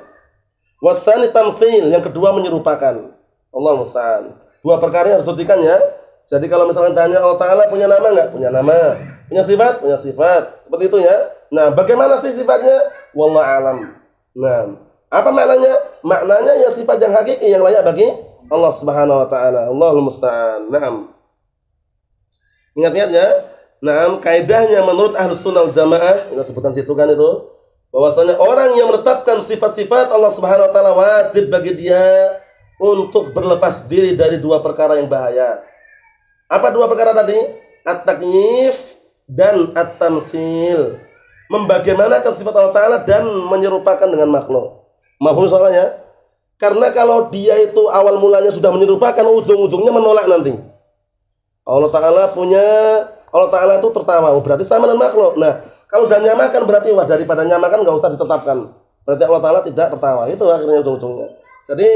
Wasani tamsil. Yang kedua, menyerupakan. Allah musta'an. Dua perkara yang harus disucikan ya. Jadi kalau misalnya tanya Allah Ta'ala punya nama nggak? Punya nama. Punya sifat? Punya sifat. Seperti itu ya. Nah, bagaimana sih sifatnya? Wallahu alam. Nah, apa maknanya? Maknanya ya sifat yang hakiki yang layak bagi Allah Subhanahu wa taala. Allahul musta'an. Naam. Ingat-ingat ya. Naam, kaidahnya menurut Ahlus Sunnah wal Jamaah, ini sebutan situ kan itu, bahwasanya orang yang menetapkan sifat-sifat Allah Subhanahu wa taala wajib bagi dia untuk berlepas diri dari dua perkara yang bahaya. Apa dua perkara tadi? At-takyif dan at-tamtsil. Membagaimanakan sifat Allah Ta'ala dan menyerupakan dengan makhluk. Mahfum soalnya? Karena kalau dia itu awal mulanya sudah menyerupakan, ujung-ujungnya menolak nanti. Allah Ta'ala itu tertawa, berarti sama dengan makhluk. Nah, kalau sudah nyamakan berarti wah, daripada nyamakan nggak usah ditetapkan. Berarti Allah Ta'ala tidak tertawa. Itu akhirnya ujung-ujungnya. Jadi,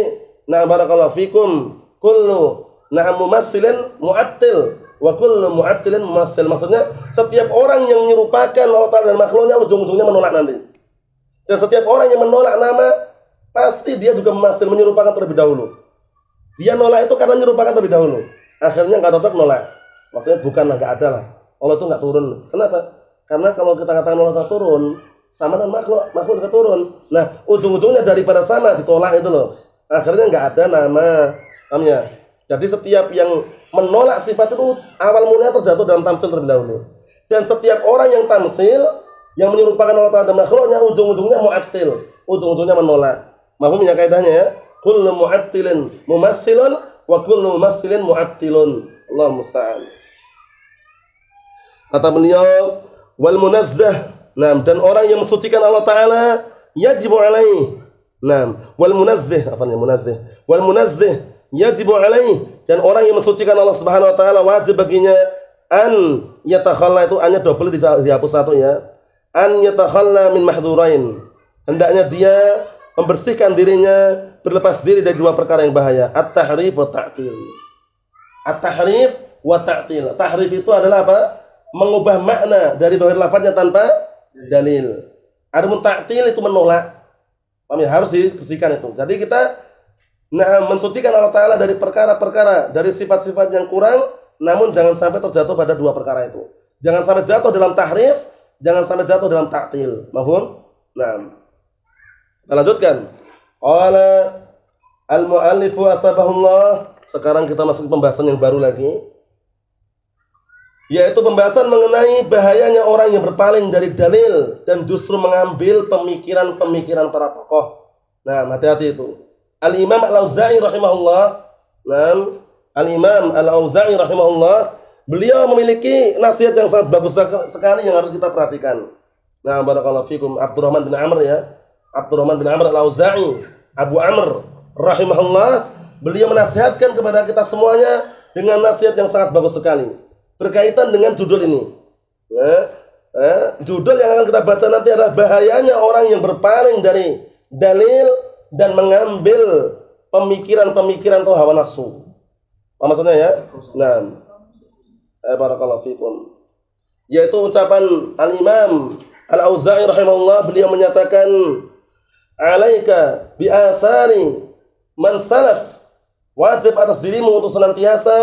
nah barakallahu fikum kullu mumassilin mu'attil wa kullu mu'attilin mumassil. Maksudnya setiap orang yang menyerupakan Allah Ta'ala dan makhluknya ujung-ujungnya menolak nanti. Dan setiap orang yang menolak nama pasti dia juga memassil, menyerupakan terlebih dahulu. Dia nolak itu karena menyerupakan terlebih dahulu. Akhirnya nggak cocok nolak. Maksudnya bukanlah nggak ada lah. Allah itu nggak turun. Kenapa? Karena kalau kita katakan Allah nggak turun, sama dengan makhluk juga turun. Nah, ujung-ujungnya daripada sama ditolak itu loh. Akhirnya nggak ada nama. Paham ya? Jadi setiap yang menolak sifat itu awal mulanya terjatuh dalam tamsil terlebih dahulu. Dan setiap orang yang tamsil, yang menyerupakan Allah Ta'ala dan makhluknya, ujung-ujungnya mu'attil. Ujung-ujungnya menolak. Mahfumnya kaidahnya ya. Kullu mu'attilin mumassilun wa kullu mumassilin mu'attilun. Allah musta'an. Kata beliau, wal munazzah. Nah, dan orang yang mensucikan Allah Ta'ala yajibu alaih. Nah, wal munazzih, apa namanya munazzih? Wal munazzih yajibu alaih, dan orang yang mensucikan Allah Subhanahu wa taala wajib baginya an yatakhalla, itu annya double dihapus satu ya. An yatakhalla min mahdhurain. Hendaknya dia membersihkan dirinya, berlepas diri dari dua perkara yang bahaya, at-tahrif wa ta'til. At-tahrif wa ta'til. Tahrif itu adalah apa? Mengubah makna dari zahir lafaznya tanpa dalil. Adapun ta'til itu menolak. Paham ya? Harus dibersihkan itu. Jadi kita mensucikan Allah Ta'ala dari perkara-perkara, dari sifat-sifat yang kurang, namun jangan sampai terjatuh pada dua perkara itu. Jangan sampai jatuh dalam tahrif, jangan sampai jatuh dalam ta'til. Mahfum? Nah, kita lanjutkan. Qala al-mu'allifu asbahullah. Sekarang kita masuk ke pembahasan yang baru lagi, yaitu pembahasan mengenai bahayanya orang yang berpaling dari dalil dan justru mengambil pemikiran-pemikiran para tokoh. Nah, hati-hati itu. Al-Imam Al-Auza'i rahimahullah. Nah, Al-Imam Al-Auza'i rahimahullah, beliau memiliki nasihat yang sangat bagus sekali yang harus kita perhatikan. Nah, barakallahu fikum. Abdurrahman bin Amr ya. Abdurrahman bin Amr Al-Auza'i, Abu Amr rahimahullah, beliau menasihatkan kepada kita semuanya dengan nasihat yang sangat bagus sekali berkaitan dengan judul ini. Judul yang akan kita baca nanti adalah bahayanya orang yang berpaling dari dalil dan mengambil pemikiran-pemikiran atau hawa nafsu. Apa maksudnya ya? Nah, barakallahu fikum. Yaitu ucapan Al-Imam Al-Auza'i rahimahullah, beliau menyatakan, "Alaika bi asari man salaf." Wajib atas dirimu untuk senantiasa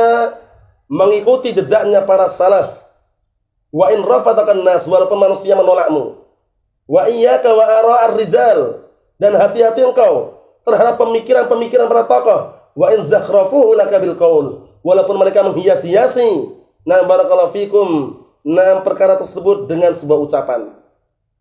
mengikuti jejaknya para salaf. Wa in rafadakan nas, walaupun manusia menolakmu. Wa iyyaka wa ara'ar rijal, dan hati-hati engkau terhadap pemikiran-pemikiran para tokoh. Wa in zakhrafuhu laka bil qaul, walaupun mereka menghias-hiasi barakallahu fikum perkara tersebut dengan sebuah ucapan.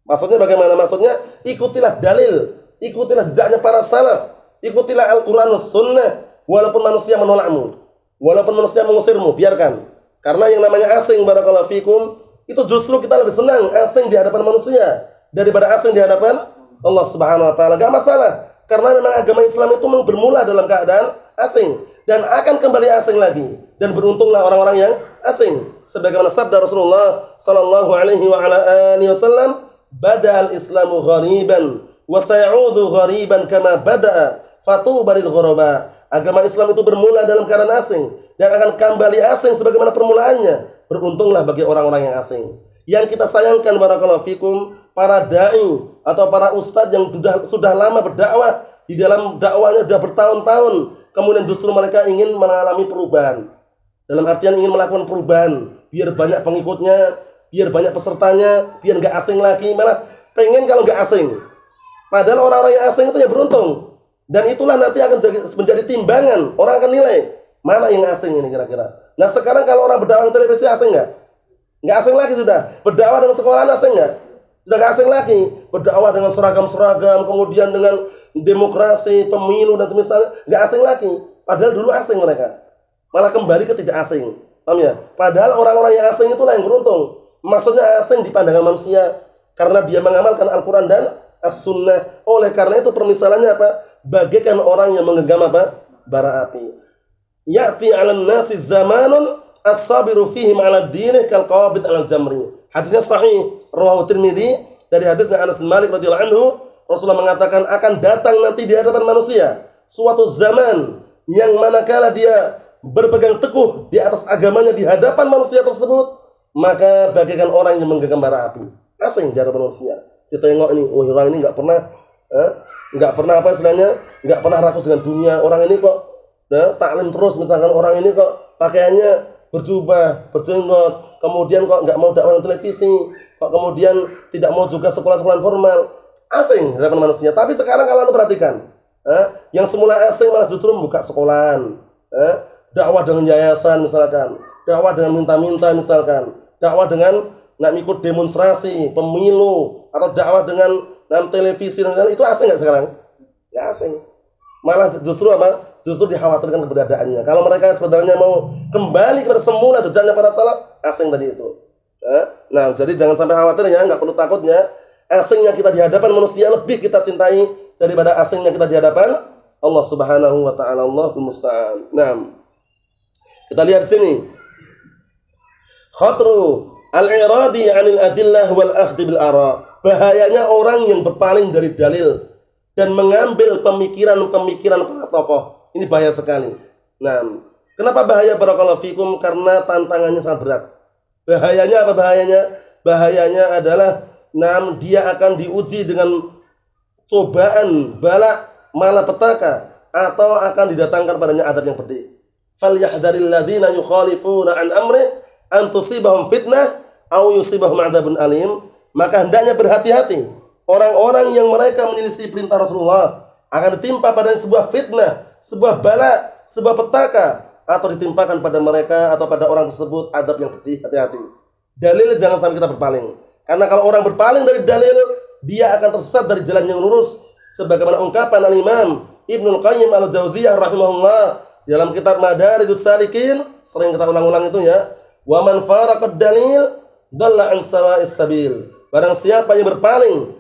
Maksudnya bagaimana? Maksudnya ikutilah dalil, ikutilah jejaknya para salaf, ikutilah Al-Qur'an dan Sunnah, walaupun manusia menolakmu, walaupun manusia mengusirmu, biarkan. Karena yang namanya asing, barakallahu fikum, itu justru kita lebih senang asing di hadapan manusia daripada asing di hadapan Allah Subhanahu wa taala. Enggak masalah, karena memang agama Islam itu bermula dalam keadaan asing. dan akan kembali asing lagi, dan beruntunglah orang-orang yang asing. Sebagaimana sabda Rasulullah sallallahu alaihi wa ala alihi wasallam, "Bada'al Islamu ghariban wa sayaudu ghariban kama bada'a, fatuba lil ghuraba." Agama Islam itu bermula dalam keadaan asing dan akan kembali asing sebagaimana permulaannya. Beruntunglah bagi orang-orang yang asing. Yang kita sayangkan barakallahu fikum, para dai atau para ustadz yang sudah lama berdakwah, di dalam dakwahnya sudah bertahun-tahun, kemudian justru mereka ingin mengalami perubahan. Dalam artian ingin melakukan perubahan, biar banyak pengikutnya, biar banyak pesertanya, biar nggak asing lagi, malah pengen kalau nggak asing. Padahal orang-orang yang asing itu ya beruntung. Dan itulah nanti akan menjadi timbangan, orang akan nilai mana yang asing ini kira-kira. Nah sekarang kalau orang berdakwah di televisi asing nggak? Nggak asing lagi sudah. Berdakwah dengan sekolahan asing nggak? Sudah nggak asing lagi. Berdakwah dengan seragam-seragam, kemudian dengan demokrasi, pemilu dan semisalnya, nggak asing lagi. Padahal dulu asing mereka. Malah kembali ke tidak asing. Paham ya? Padahal orang-orang yang asing itulah yang beruntung. Maksudnya asing di pandangan manusia karena dia mengamalkan Al-Quran dan As-Sunnah. Oleh karena itu permisalannya apa? Bagaikan orang yang menggenggam apa? Bara api. Ya'ti 'alan nasi zamanun as-sabiru fihi 'ala ad-din kal qabid 'ala al-jamri. Hadisnya sahih, rawahu Tirmidzi dari hadisnya Anas bin Malik radhiyallahu anhu, Rasulullah mengatakan akan datang nanti di hadapan manusia suatu zaman yang manakala dia berpegang teguh di atas agamanya di hadapan manusia tersebut, maka bagaikan orang yang menggenggam bara api. Asing di hadapan manusia. Kita tengok ini, oh orang ini nggak pernah apa istilahnya, nggak pernah rakus dengan dunia. Orang ini kok taklim terus, misalkan orang ini kok pakaiannya berjubah, berjenggot, kemudian kok nggak mau dakwah di televisi, kok kemudian tidak mau juga sekolah-sekolah formal. Asing di hadapan manusia. Tapi sekarang kalau Anda perhatikan, yang semula asing malah justru membuka sekolahan, dakwah dengan yayasan misalkan, dakwah dengan minta-minta misalkan, dakwah dengan nak ikut demonstrasi, pemilu, atau dakwah dengan televisi dan itu asing nggak sekarang? Ya asing. Malah justru apa? Justru dikhawatirkan keberadaannya. Kalau mereka sebenarnya mau kembali kepada semula jejaknya para salaf, asing tadi itu. Nah, jadi jangan sampai khawatir ya, nggak perlu takutnya. Asingnya kita di hadapan manusia lebih kita cintai daripada asingnya kita di hadapan Allah Subhanahu wa taala. Allahul musta'an. Nah, kita lihat di sini. Khatru al-i'radi 'anil adillah wal akhdhi bil ara. Bahayanya orang yang berpaling dari dalil dan mengambil pemikiran-pemikiran para tokoh. Ini bahaya sekali. Nah, kenapa bahaya barakallahu fikum? Karena tantangannya sangat berat. Bahayanya apa bahayanya? Bahayanya adalah dia akan diuji dengan cobaan, bala, malapetaka, atau akan didatangkan padanya adab yang pedih. Falyahdharil ladzina yukhalifuna an amri an tusibahum fitnah aw yusibahum adzabun alim. Maka hendaknya berhati-hati orang-orang yang mereka menyelisih perintah Rasulullah akan ditimpa pada sebuah fitnah, sebuah bala, sebuah petaka, atau ditimpakan pada mereka atau pada orang tersebut adab yang pedih. Hati-hati. Dalil jangan sampai kita berpaling. Karena kalau orang berpaling dari dalil, dia akan tersesat dari jalan yang lurus. Sebagaimana ungkapan Al-Imam Ibnul Qayyim Al-Jauziyah rahimahullah dalam kitab Madarijus Salikin, sering kita ulang-ulang itu ya. Wa man faraqad dalil dhalla an sawa'is sabil. Barang siapa yang berpaling,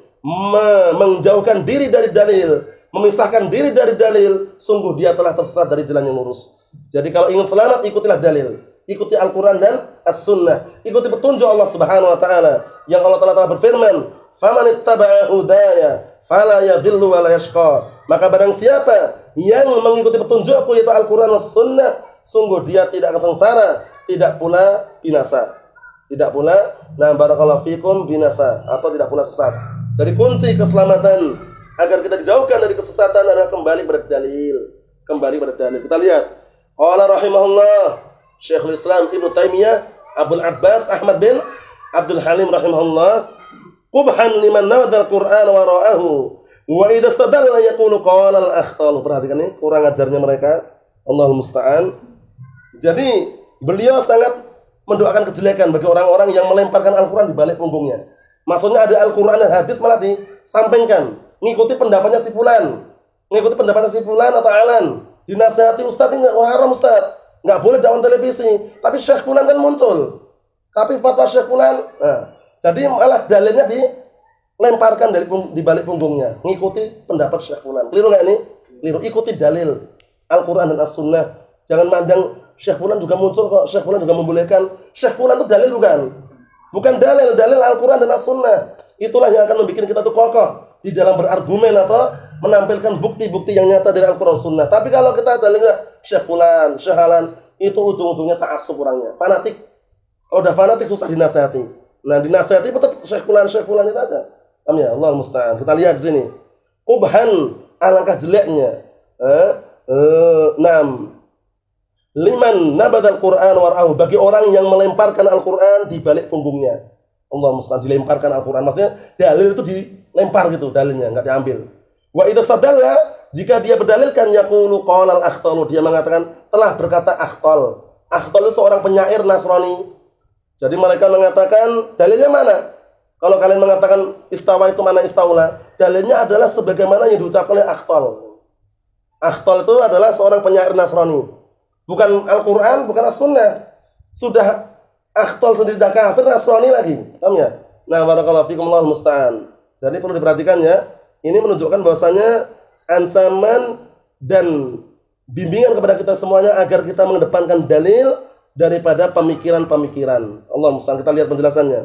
menjauhkan diri dari dalil, memisahkan diri dari dalil, sungguh dia telah tersesat dari jalan yang lurus. Jadi kalau ingin selamat, ikutilah dalil. Ikuti Al-Quran dan As-Sunnah. Ikuti petunjuk Allah Subhanahu wa taala. Yang Allah Ta'ala telah berfirman, "Faman ittaba'a hudaya fala yadhillu wa la yashqa." Maka barang siapa yang mengikuti petunjukku yaitu Al-Quran dan As-Sunnah, sungguh dia tidak akan sengsara, tidak pula binasa. Tidak pula barakallahu fikum binasa, atau tidak pula sesat. Jadi kunci keselamatan agar kita dijauhkan dari kesesatan adalah kembali pada dalil. Kembali pada dalil. Kita lihat. Qala rahimahullah Syekhul Islam Ibnu Taimiyah Abdul Abbas Ahmad bin Abdul Halim rahimahullah, qubhan liman nawada al-Qur'an wa ra'ahu wa idza istadalla yaqulu qala al-akhtal. Perhatikan ini kurang ajarnya mereka. Allahul musta'an. Jadi beliau sangat mendoakan kejelekan bagi orang-orang yang melemparkan Al-Quran di balik punggungnya. Maksudnya ada Al-Quran dan hadis malah disampingkan, ngikuti pendapatnya si fulan, ngikuti pendapatnya si fulan atau alan. Dinasihati ustaz ini haram ustaz, nggak boleh dakwah televisi. Tapi Syekh fulan kan muncul, tapi fatwa Syekh fulan, jadi malah dalilnya dilemparkan di balik punggungnya, ngikuti pendapat Syekh fulan. Keliru nggak ini? Keliru. Ikuti dalil Al-Quran dan As-Sunnah. Jangan mandang Syekh Fulan juga muncul kok, Syekh Fulan juga membolehkan. Syekh Fulan itu dalil bukan? Bukan dalil, dalil Al-Quran dan As-Sunnah. Itulah yang akan membuat kita tuh kokoh di dalam berargumen atau menampilkan bukti-bukti yang nyata dari Al-Quran Sunnah. Tapi kalau kita dalilnya Syekh Fulan, Syekh Halan, itu ujung-ujungnya ta'assub orangnya, fanatik. Kalau udah fanatik susah dinasihati. Nah, dinasihati tetap Syekh Fulan itu aja. Paham ya? Allah musta'an. Kita lihat di sini. Qubhan, alangkah jeleknya. Liman nabadal Qur'an war'ahu, bagi orang yang melemparkan Al-Qur'an di balik punggungnya. Allah musta'an, dilemparkan Al-Qur'an. Maksudnya dalil itu dilempar gitu, dalilnya enggak diambil. Wa idza sadalla, jika dia berdalilkan yaqulu qala al-akhtal, dia mengatakan telah berkata akhtal. Akhtal itu seorang penyair Nasrani. Jadi mereka mengatakan dalilnya mana? Kalau kalian mengatakan istawa itu mana istaula? Dalilnya adalah sebagaimana yang diucapkan oleh akhtal. Akhtal itu adalah seorang penyair Nasrani. Bukan Al-Quran, bukan As-Sunnah. Sudah akhtal sendiri dah kafir, Nasrani lagi. Paham ya? Nah, barakallahu fikum, Allahul musta'an. Jadi perlu diperhatikan ya. Ini menunjukkan bahwasanya ancaman dan bimbingan kepada kita semuanya agar kita mengedepankan dalil daripada pemikiran-pemikiran. Allah musta'an. Kita lihat penjelasannya.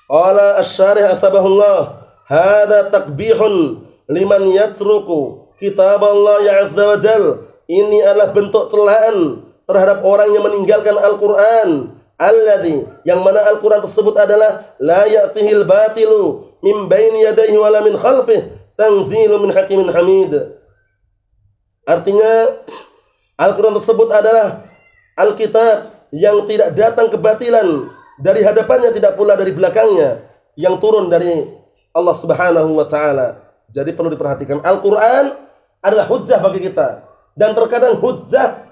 Qala asy-syarih asbahullah, hadza takbihun liman yatruku kitab Allah azza wa jalla. Ini adalah bentuk celaan terhadap orang yang meninggalkan Al-Quran. Alladzi, yang mana Al-Quran tersebut adalah la ya'tihil batilu min baini yadayhi wala min khalfih tanzilu min hakimin hamid. Artinya Al-Quran tersebut adalah Alkitab yang tidak datang kebatilan dari hadapannya, tidak pula dari belakangnya, yang turun dari Allah Subhanahu wa taala. Jadi perlu diperhatikan, Al-Quran adalah hujjah bagi kita. Dan terkadang hujjah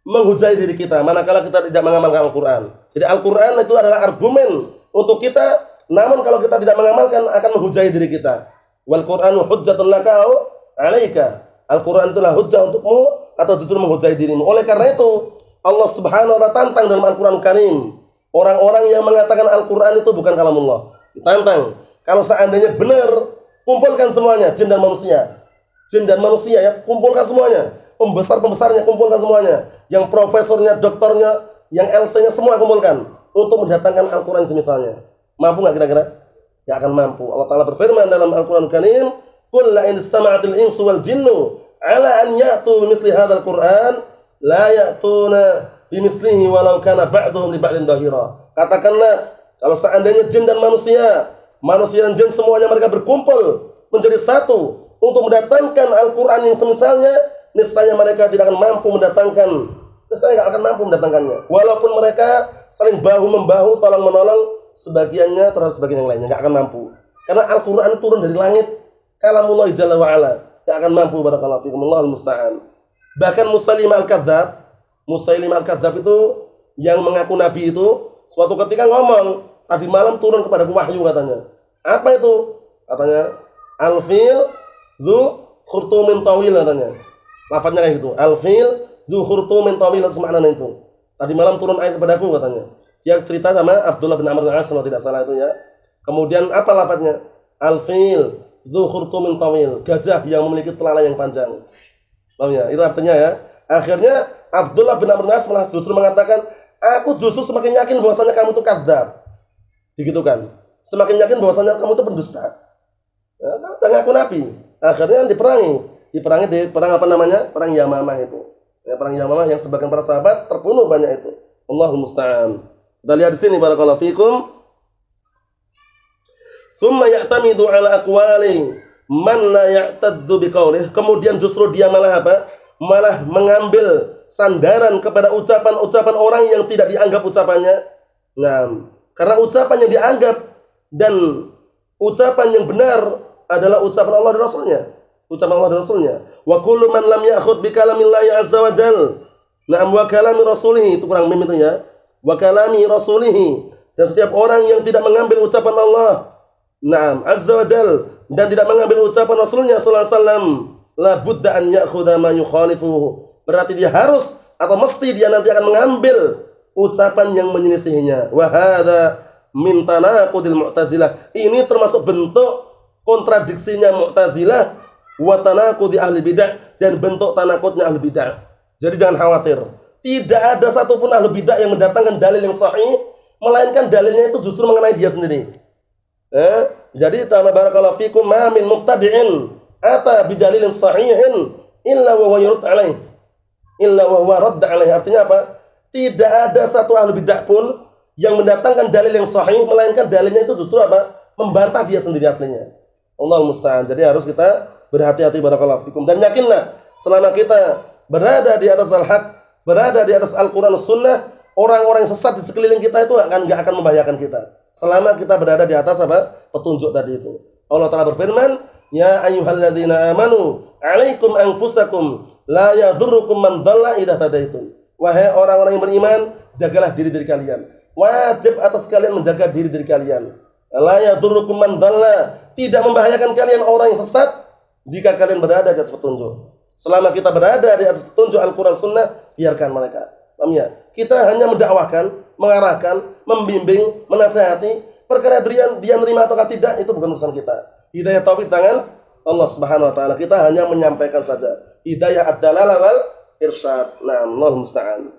menghujai diri kita manakala kita tidak mengamalkan Al-Quran. Jadi Al-Quran itu adalah argumen untuk kita, namun kalau kita tidak mengamalkan akan menghujai diri kita. Wal Qur'anu hujjatun laka aw 'alaika. Al-Quran itulah hujjah untukmu atau justru menghujai dirimu. Oleh karena itu Allah Subhanahu wa taala tantang dalam Al-Quran Karim orang-orang yang mengatakan Al-Quran itu bukan kalamullah. Ditantang. Kalau seandainya benar, kumpulkan semuanya, jin dan manusia. Jin dan manusia ya, kumpulkan semuanya. Pembesar-pembesarnya kumpulkan semuanya. Yang profesornya, doktornya, yang LC-nya semua kumpulkan untuk mendatangkan Al-Quran semisalnya. Mampu nggak kira-kira? Nggak akan mampu. Allah Ta'ala berfirman dalam Al-Quran Karim, "Qul la in istama'atil insu wal jinnu ala an ya'tu bimithli hadzal Qur'an la ya'tuna bimithlihi walau kana ba'duhum li ba'din dhahira." Katakanlah, kalau seandainya jin dan manusia dan jin semuanya mereka berkumpul menjadi satu untuk mendatangkan Al-Quran yang semisalnya, niscaya mereka tidak akan mampu mendatangkan, niscaya tidak akan mampu mendatangkannya. Walaupun mereka saling bahu-membahu, tolong-menolong sebagiannya terhadap sebagian yang lainnya, tidak akan mampu. Karena Al-Quran turun dari langit, kalamullah jalla wa'ala, tidak akan mampu. Barakallahu fikum, Allahul musta'an. Bahkan Musailimah Al-Kadzdzab itu yang mengaku nabi itu, suatu ketika ngomong, tadi malam turun kepada wahyu katanya. Apa itu? Katanya, Al-fil dzu khurtumin tawil katanya. Lafadznya kayak gitu. Al-fil dzu khurtumin tawil, itu maknanya itu. Tadi malam turun ayat kepadaku katanya. Dia cerita sama Abdullah bin Amr bin As kalau tidak salah itu ya. Kemudian apa lafadznya? Al-fil dzu khurtumin tawil, gajah yang memiliki telalai yang panjang. Paham ya? Itu artinya ya. Akhirnya Abdullah bin Amr bin As malah justru mengatakan, aku justru semakin yakin bahwasanya kamu itu kadzdzab. Digitukan. Semakin yakin bahwasanya kamu itu pendusta. Ya, dan ngaku nabi. Akhirnya diperangi di perang apa namanya? Perang Yamamah itu. Ya, perang Yamamah yang sebagian para sahabat terbunuh banyak itu. Allahul musta'an. Kita lihat di sini barakallahu fikum. Tsumma ya'tamidu ala aqwali man la ya'taddu biqaulih. Kemudian justru dia malah apa? Malah mengambil sandaran kepada ucapan-ucapan orang yang tidak dianggap ucapannya. Nah, karena ucapan yang dianggap dan ucapan yang benar adalah ucapan Allah dan Rasulnya. Ucapan Allah dan Rasulnya. Wa kullu man lam ya'khud bi kalamillahi azza wa jal. Na'am wa kalami rasulih, itu kurang mim itu ya. Wa kalami rasulih. Dan setiap orang yang tidak mengambil ucapan Allah, na'am, azza wa jal, dan tidak mengambil ucapan Rasulnya sallallahu alaihi wasallam, la budda an ya'khudha ma yukhalifuhu. Berarti dia harus atau mesti dia nanti akan mengambil ucapan yang menyelisihinya. Wa hadza min tanaqudil Mu'tazilah. Ini termasuk bentuk kontradiksinya Mu'tazilah wa tanaqudi ahli bidah, dan bentuk tanakudnya ahli bidah. Jadi jangan khawatir. Tidak ada satupun ahlu bidah yang mendatangkan dalil yang sahih, melainkan dalilnya itu justru mengenai dia sendiri. Jadi barakallahu fikum ma min mubtadi'in ata bidalilin sahihin illa wa huwa yurad alaih. Illa wa huwa radd alaih. Artinya apa? Tidak ada satu ahlu bidah pun yang mendatangkan dalil yang sahih, melainkan dalilnya itu justru apa? Membantah dia sendiri aslinya. Allahul musta'an. Jadi harus kita berhati-hati barakallahu fikum, dan yakinlah selama kita berada di atas al-haq, berada di atas Al-Quran dan Sunnah, orang-orang yang sesat di sekeliling kita itu nggak akan membahayakan kita selama kita berada di atas apa? Petunjuk tadi itu. Allah Ta'ala berfirman, ya ayyuhalladzina amanu alaikum anfusakum la yadurrukum man dhalla idza tadaitum. Wahai orang-orang yang beriman, jagalah diri kalian. Wajib atas kalian menjaga diri kalian. La yadurrukum man dhalla, tidak membahayakan kalian orang yang sesat jika kalian berada di atas petunjuk. Selama kita berada di atas petunjuk Al-Quran Sunnah, biarkan mereka. Paham ya? Kita hanya mendakwahkan, mengarahkan, membimbing, menasihati. Perkara dia nerima atau tidak, itu bukan urusan kita. Hidayah taufik tangan Allah Subhanahu wa taala. Kita hanya menyampaikan saja. Hidayah ad-dalalah wal irsyad. Naam, Allahul musta'an.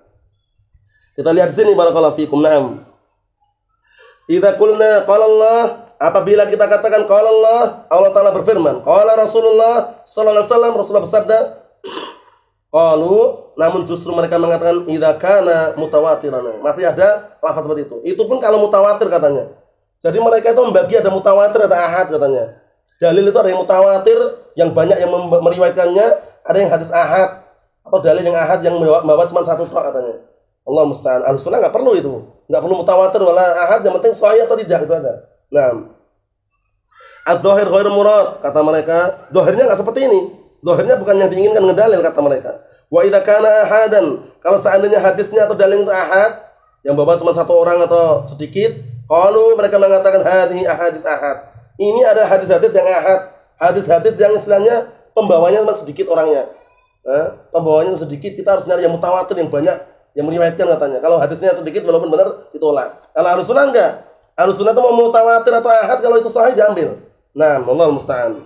Kita lihat sini barakallahu fikum. Naam. Idza qulna qala Allah, apabila kita katakan qala Allah, Allah Ta'ala berfirman, qala Rasulullah sallallahu alaihi wasallam, Rasulullah bersabda, qalu, namun justru mereka mengatakan idza kana mutawatiran. Masih ada lafaz seperti itu. Itu pun kalau mutawatir katanya. Jadi mereka itu membagi ada mutawatir, ada ahad katanya. Dalil itu ada yang mutawatir, yang banyak yang meriwayatkannya, ada yang hadis ahad, atau dalil yang ahad yang membawa cuma satu tok katanya. Allah musta'an. Al-Sunnah enggak perlu itu. Enggak perlu mutawatir wala ahad, yang penting sahih atau tidak, itu aja. Nah, ad-dhahir ghairu murad, kata mereka, dhahirnya enggak seperti ini. Dhahirnya bukan yang diinginkan dengan dalil, kata mereka. Wa idza kana ahadan, kalau seandainya hadisnya atau dalil itu ahad, yang bawa cuma satu orang atau sedikit, qalu, mereka mengatakan hadhihi ahadits ahad. Ini ada hadis-hadis yang ahad, hadis-hadis yang istilahnya pembawanya cuma sedikit orangnya. Pembawanya sedikit, kita harus nyari yang mutawatir, yang banyak yang meriwayatkan katanya. Kalau hadisnya sedikit walaupun benar ditolak. Kalau Ahlussunnah enggak. Ahlussunnah itu mau mutawatir atau ahad, kalau itu sahih diambil. Nah, Allah musta'an.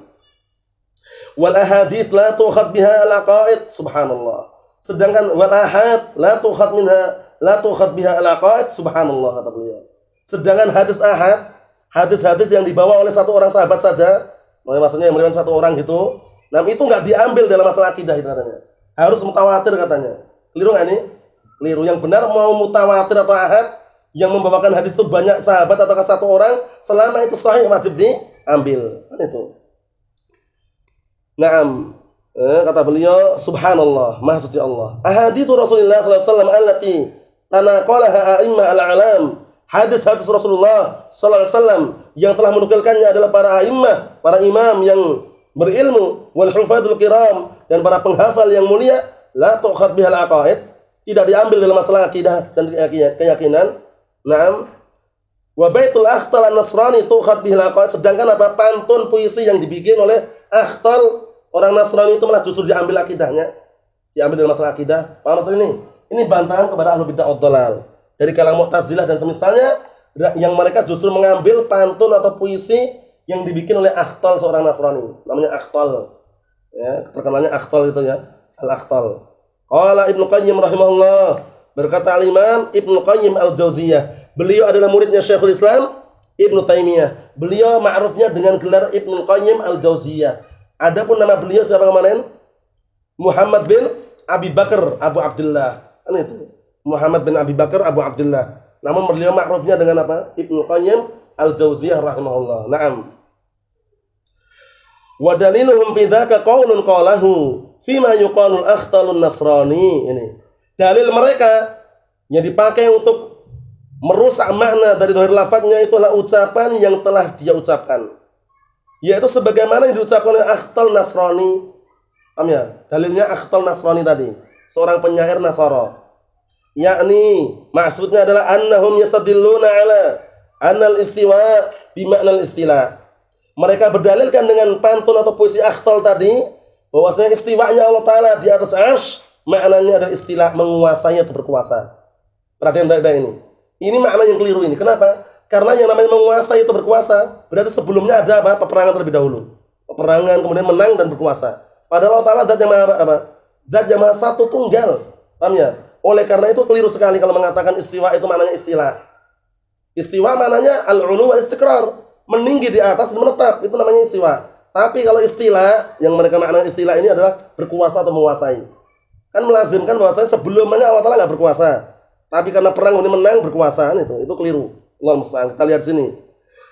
Wal ahadits la tukhad biha al-aqaid, subhanallah. Sedangkan wal ahad la tukhad minha, la tukhad biha al-aqaid, subhanallah, kata beliau. Sedangkan hadis ahad, hadis-hadis yang dibawa oleh satu orang sahabat saja, maksudnya yang meriwayatkan satu orang gitu, nah itu enggak diambil dalam masalah akidah itu katanya. Harus mutawatir katanya. Keliru enggak ini? Keliru. Yang benar mau mutawatir atau ahad, yang membawakan hadis itu banyak sahabat atau satu orang, selama itu sahih wajib diambil. Kan itu. Naam. Kata beliau, subhanallah, maha suci Allah. Ahadits Rasulullah sallallahu alaihi wasallam allati tanaqalaha a'immah al-alam. Hadis-hadis Rasulullah sallallahu alaihi wasallam yang telah menukilkannya adalah para a'immah, para imam yang berilmu, wal hufadul kiram, dan para penghafal yang mulia, la tu'khad bihal aqaid, tidak diambil dalam masalah akidah dan keyakinan. Naam. Wa baitul akhtal an-nasrani tu'khad bihal aqaid, sedangkan apa pantun puisi yang dibikin oleh akhtal orang Nasrani itu malah justru diambil akidahnya, diambil dalam masalah akidah. Paham maksud ini? Ini bantahan kepada ahlu bid'ah wad-dhalal dari kalangan Mu'tazilah dan semisalnya, yang mereka justru mengambil pantun atau puisi yang dibikin oleh akhtal seorang Nasrani, namanya akhtal. Ya, terkenalnya akhtal itu ya, al-akhtal. Qala Ibnu Qayyim rahimahullah, berkata al-Imam Ibnu Qayyim al-Jauziyah, beliau adalah muridnya Syekhul Islam Ibnu Taimiyah. Beliau ma'rufnya dengan gelar Ibnu Qayyim al-Jauziyah. Adapun nama beliau siapa kemarin? Muhammad bin Abi Bakar Abu Abdullah. Kan itu. Muhammad bin Abi Bakar Abu Abdullah. Namun beliau ma'rufnya dengan apa? Ibnu Qayyim al-Jauziyah rahimahullah. Naam. Wa daliluhum fi dzaka qaulun qalahu fima yuqalul akhtalun nasrani. Ini dalil mereka yang dipakai untuk merusak makna dari dhahir lafadznya, itulah ucapan yang telah dia ucapkan, yaitu sebagaimana yang diucapkan oleh akhtal Nasrani. Paham ya? Dalilnya akhtal Nasrani tadi, seorang penyair Nasara. Yakni maksudnya adalah annahum yastadilluna ala annal istiwa bima'nal istila. Mereka berdalilkan dengan pantun atau puisi akhtal tadi bahwasanya istiwanya Allah Ta'ala di atas arsy maknanya adalah istilah, menguasai atau berkuasa. Perhatian baik-baik ini. Ini makna yang keliru ini. Kenapa? Karena yang namanya menguasai itu berkuasa, berarti sebelumnya ada apa? Peperangan terlebih dahulu. Peperangan kemudian menang dan berkuasa. Padahal Allah Ta'ala zat yang maha apa? Zat yang maha satu tunggal. Paham ya? Oleh karena itu keliru sekali kalau mengatakan istiwa itu maknanya istilah. Istiwa maknanya al-'ulu wal istiqrar, meninggi di atas dan menetap, itu namanya istiwa. Tapi kalau istilah yang mereka maknanya istilah ini adalah berkuasa atau menguasai. Kan melazimkan bahwasanya sebelumnya Allah Taala enggak berkuasa. Tapi karena perang ini menang berkuasa, itu keliru. Allah musta'an. Kita lihat sini.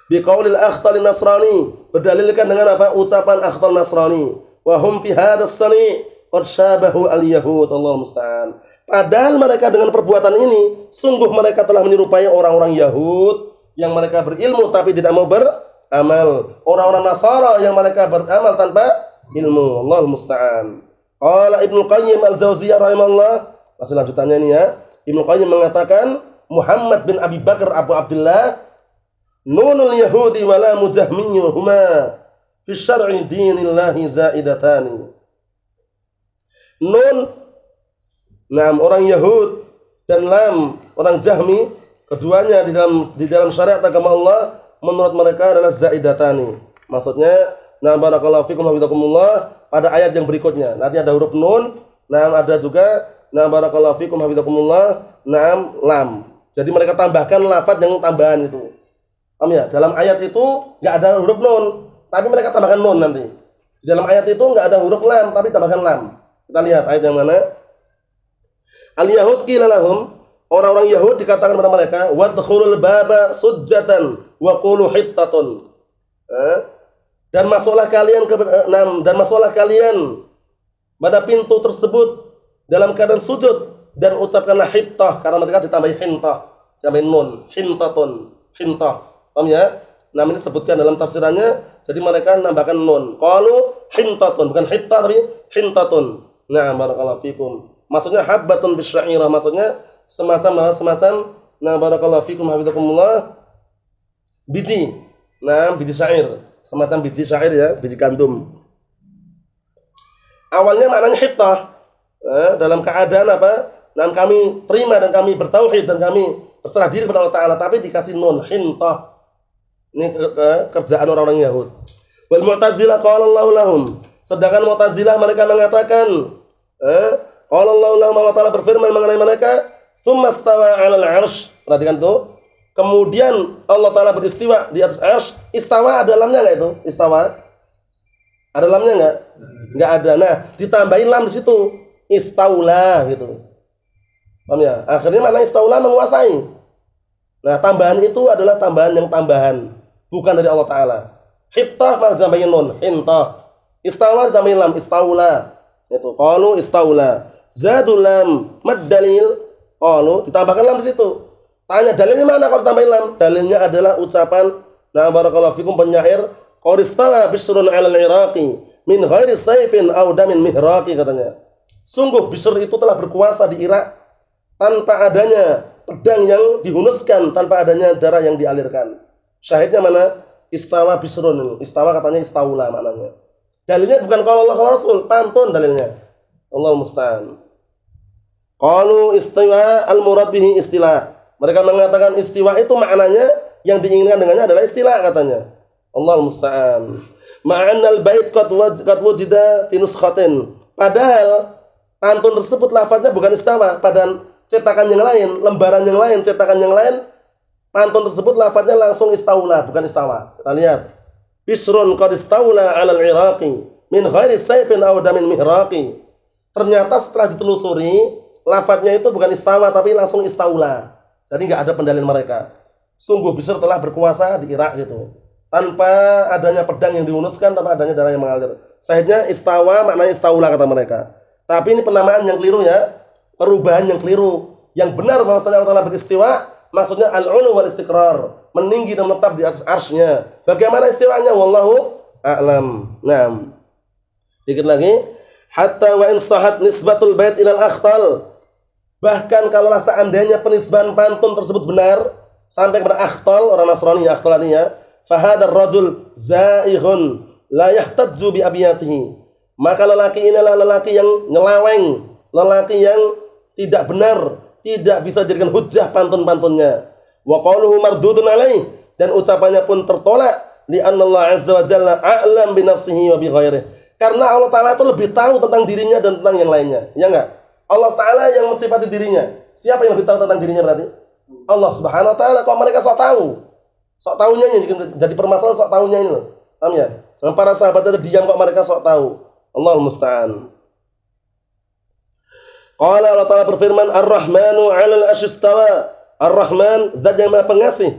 Biqaulil Akhtal Nasrani, berdalilkan dengan apa? Ucapan Akhtal Nasrani. Wa hum fi hadzal sani' qad syabahu al-yahud. Allah musta'an. Padahal mereka dengan perbuatan ini sungguh mereka telah menyerupai orang-orang Yahud yang mereka berilmu tapi tidak mau beramal. Orang-orang Nasara yang mereka beramal tanpa ilmu. Allah musta'an. Qala Ibnu Qayyim al-Jauziyah rahimahullah. Masih lanjutannya ini ya. Ibnu Qayyim mengatakan Muhammad bin Abi Bakar Abu Abdullah nunul yahudi wala mujahmiyyu huma fi syar'i dinillahi zaidatani. Nun lam orang Yahud dan lam orang Jahmi, keduanya di dalam syariat agama Allah menurut mereka adalah zaidatani. Maksudnya na barakallahu fikum wa bidakumullah pada ayat yang berikutnya. Nanti ada huruf nun, ada juga na barakallahu fikum wa bidakumullah, lam. Jadi mereka tambahkan lafaz yang tambahan itu. Paham ya? Dalam ayat itu enggak ada huruf nun, tapi mereka tambahkan nun nanti. Di dalam ayat itu enggak ada huruf lam, tapi tambahkan lam. Kita lihat ayat yang mana? Al-Yahud qila lahum, orang-orang Yahud dikatakan kepada mereka, wadkhulul baba sujjatan wa qulu hittatun. Dan masuklah kalian pada pintu tersebut dalam keadaan sujud dan ucapkanlah hittah, karena mereka ditambahi hintah, ditambahi nun, hintatun, hintah. Paham ya? Ini disebutkan dalam tafsirannya, jadi mereka nambahkan nun. Qalu hintatun, bukan hittah tapi hintatun. Nah, barakallahu fikum. Maksudnya habbatun bisya'irah, maksudnya semacam barakallahu fikum hafizakumullah biji. Biji syair, semacam biji syair ya, biji gandum. Awalnya maknanya hittah. Dalam keadaan apa? Kami terima dan kami bertauhid dan kami berserah diri kepada Allah Ta'ala, tapi dikasih nun, hintah. Ini kerjaan orang-orang Yahud. Wal Mu'tazilah qala Allahu lahum. Sedangkan Mu'tazilah mereka mengatakan qala Allahu lahum, Allah Ta'ala berfirman mengenai mereka, tsumma stawa 'alal 'arsy. Perhatikan tuh. Kemudian Allah Ta'ala beristiwa di atas 'arsy. Istawa ada lamnya enggak itu? Istawa ada lamnya enggak? Enggak ada. Nah, ditambahin lam di situ. Istaula gitu. Paham ya? Akhirnya makna istaula menguasai. Nah, tambahan itu adalah tambahan yang tambahan, bukan dari Allah Ta'ala. Hittah malah ditambahin nun, hintah. Istawa ditambahin lam, istaula. Itu qalu istaula. Zadul lam, mad dalil? Qalu ditambahkan lam di situ. Tanya dalilnya mana kalau tambahin lam? Dalilnya adalah ucapan barakallahu fikum penyair, qad istawa bisrun 'alal 'iraqi min ghairi sayfin aw damin mihraqi, katanya. Sungguh Bishr itu telah berkuasa di Irak tanpa adanya pedang yang dihunuskan, tanpa adanya darah yang dialirkan. Syahidnya mana? Istawa Bishrun ini. Istawa katanya istaula maknanya. Dalilnya bukan kalau Allah kalau Rasul, pantun dalilnya. Allah musta'an. Qalu istiwa al-murad bihi istilah. Mereka mengatakan istiwa itu maknanya yang diinginkan dengannya adalah istilah, katanya. Allah musta'an. Ma'anal bait qad wujida fi nuskhatin. Padahal pantun tersebut lafadznya bukan istawa, pada cetakan yang lain, lembaran yang lain, cetakan yang lain, pantun tersebut lafadznya langsung istaula, bukan istawa. Kita lihat. Bishrun qad istaula 'alal 'iraqi min ghairi sayfin aw damin mihraqi. Ternyata setelah ditelusuri, lafadznya itu bukan istawa tapi langsung istaula. Jadi enggak ada pendalil mereka. Sungguh Bishr telah berkuasa di Irak gitu. Tanpa adanya pedang yang dihunuskan, tanpa adanya darah yang mengalir. Sahihnya istawa maknanya istaula kata mereka. Tapi ini penamaan yang keliru ya. Perubahan yang keliru. Yang benar bahwasanya Allah Ta'ala beristiwa, maksudnya al-'ulu wal istiqrar, meninggi dan menetap di atas arsy-Nya. Bagaimana istiwanya? Wallahu a'lam. Naam. Dikit lagi. Hatta wa in sahat nisbatul bait ilal akhtal. Bahkan kalaulah seandainya penisbahan pantun tersebut benar sampai kepada akhtal, orang Nasrani ya, akhtalaniya, fahadar rajul za'ighun la yahtajju bi abiyatihi. Maka lelaki ini adalah lelaki yang nyeleweng, lelaki yang tidak benar, tidak bisa jadikan hujjah pantun-pantunnya. Wa qaluhu mardudun alaih, dan ucapannya pun tertolak, li anna Allah azza wa jalla a'lam bi nafsihi wa bi ghairihi, Karena Allah Ta'ala itu lebih tahu tentang dirinya dan tentang yang lainnya. Ya enggak? Allah Ta'ala yang mensifati dirinya. Siapa yang lebih tahu tentang dirinya berarti? Allah Subhanahu Wa Ta'ala. Kalau mereka sok tahu. Sok tahunya ini jadi permasalahan, sok tahunya ini loh. Paham ya? Dan para sahabat itu diam kok mereka sok tahu. Allahul musta'an. Qala Allah Ta'ala berfirman, Ar-Rahmanu 'alal 'arsy istawa. Ar-Rahman, zat yang Maha Pengasih,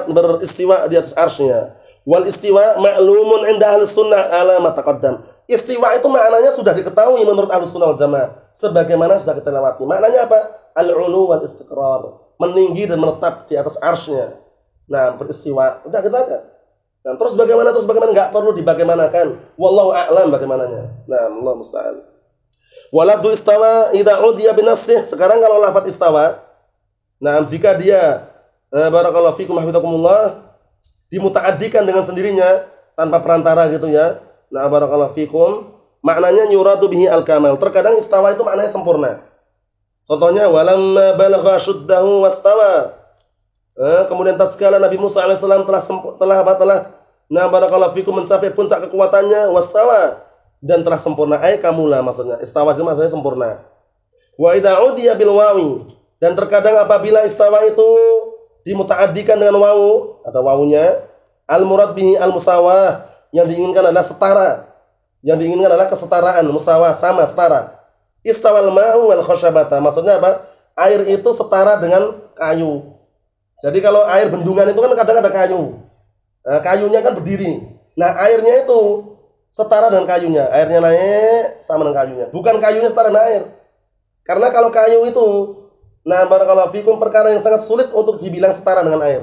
beristiwa di atas arsy-Nya. Wal istiwa ma'lumun 'inda ahli sunnah ala ma taqaddam. Istiwa itu maknanya sudah diketahui menurut ahli sunnah wal jamaah sebagaimana sudah kita lewati. Maknanya apa? Al-'ulu wal istiqrar, meninggi dan menetap di atas arsy-Nya. Nah, beristiwa. Udah kita aja. Nah, terus bagaimana enggak perlu dibagaimanakan. Wallahu a'lam bagaimananya. Nah, Allah musta'an. Walabdu istawa idza udiya binafsih. Sekarang kalau lafaz istawa, nah jika dia barakallahu fikum hafizakumullah dimutaaddikan dengan sendirinya tanpa perantara gitu ya. Nah, barakallahu fikum, maknanya yuradu bihi al-kamal. Terkadang istawa itu maknanya sempurna. Contohnya walamma balagha shuddahu wastawa. Kemudian tatkala Nabi Musa alaihissalam nah barakallahu fikum mencapai puncak kekuatannya wastawa dan telah sempurna kamula maksudnya. Istawa itu maksudnya sempurna. Wa idza udiya bil wawi, dan terkadang apabila istawa itu dimutaaddikan dengan wawu atau wawunya, al murad bihi al musawah, yang diinginkan adalah setara, yang diinginkan adalah kesetaraan, musawah sama setara. Istawal ma'u wal khashabata, maksudnya apa? Air itu setara dengan kayu. Jadi kalau air bendungan itu kan kadang ada kayu, nah, kayunya kan berdiri, nah airnya itu setara dengan kayunya, airnya naik sama dengan kayunya, bukan kayunya setara dengan air. Karena kalau kayu itu, nah barakallahu fikum, perkara yang sangat sulit untuk dibilang setara dengan air.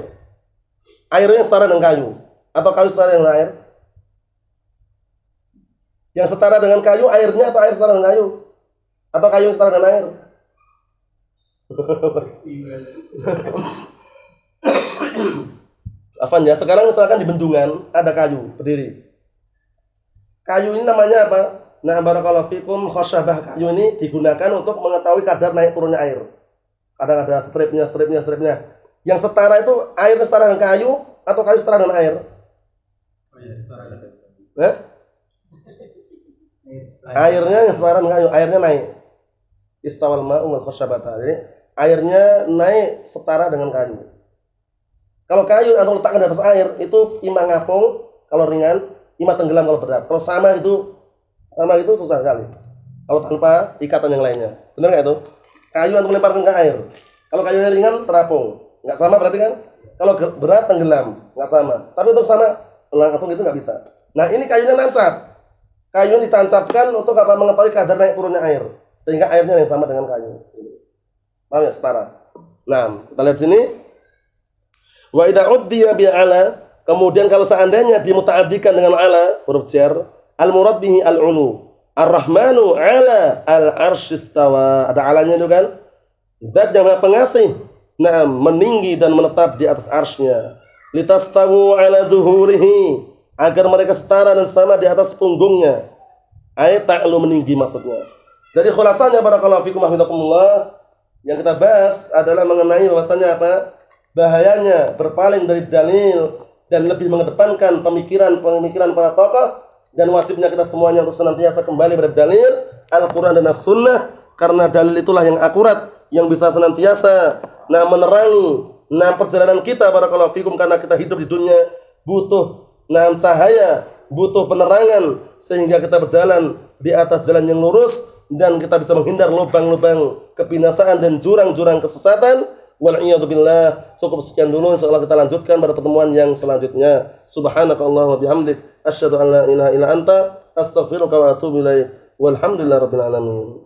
Airnya setara dengan kayu, atau kayu setara dengan air? Yang setara dengan kayu airnya, atau air setara dengan kayu? Atau kayu setara dengan air? Afan ya, sekarang misalkan di bendungan ada kayu berdiri. Kayu ini namanya apa? Nah barakallahu fikum, khashabah, kayu ini digunakan untuk mengetahui kadar naik turunnya air. Kadang ada stripnya. Yang setara itu airnya setara dengan kayu atau kayu setara dengan air? Oh iya, setara dengan kayu. Airnya yang setara dengan kayu, airnya naik. Istawal ma'u wal khashabata. Jadi airnya naik setara dengan kayu. Kalau kayu atau letakkan di atas air itu ima ngapung kalau ringan, ima tenggelam kalau berat. Kalau sama itu susah sekali. Kalau tanpa ikatan yang lainnya, benar nggak itu? Kayu yang melemparkan ke air. Kalau kayunya ringan terapung, nggak sama berarti kan? Kalau berat tenggelam, nggak sama. Tapi untuk sama langsung itu nggak bisa. Nah ini kayunya nancap. Kayunya ditancapkan untuk apa? Mengetahui kadar naik turunnya air, sehingga airnya yang sama dengan kayu. Paham ya? Setara. Nah kita lihat sini. Wa idza uddiya bi ala, kemudian kalau seandainya dimutaaddikan dengan ala huruf jar, al murad bihi al ulu. Ar-Rahmanu ala al-'arsy istawa. Ada alanya itu kan? Zat yang Maha Pengasih, nah meninggi dan menetap di atas arsy-Nya. Litastawu ala dhuhurihi, agar mereka setara dan sama di atas punggungnya. Ayat ta'lu, meninggi maksudnya. Jadi khulasanya barakallahu fikum hafizakumullah, yang kita bahas adalah mengenai bahwasanya apa? Bahayanya berpaling dari dalil dan lebih mengedepankan pemikiran para tokoh, dan wajibnya kita semuanya untuk senantiasa kembali pada dalil Al-Quran dan As-Sunnah, karena dalil itulah yang akurat, yang bisa senantiasa menerangi perjalanan kita barakallahu fikum, karena kita hidup di dunia butuh cahaya, butuh penerangan, sehingga kita berjalan di atas jalan yang lurus dan kita bisa menghindar lubang-lubang kebinasaan dan jurang-jurang kesesatan. Wal'iyadzubillah. Cukup sekian dulu, insyaallah kita lanjutkan pada pertemuan yang selanjutnya. Subhanakallahumma bihamdik, asyhadu an la ilaha illa anta, astaghfiruka wa atubu ilaik. Walhamdulillahirabbil alamin.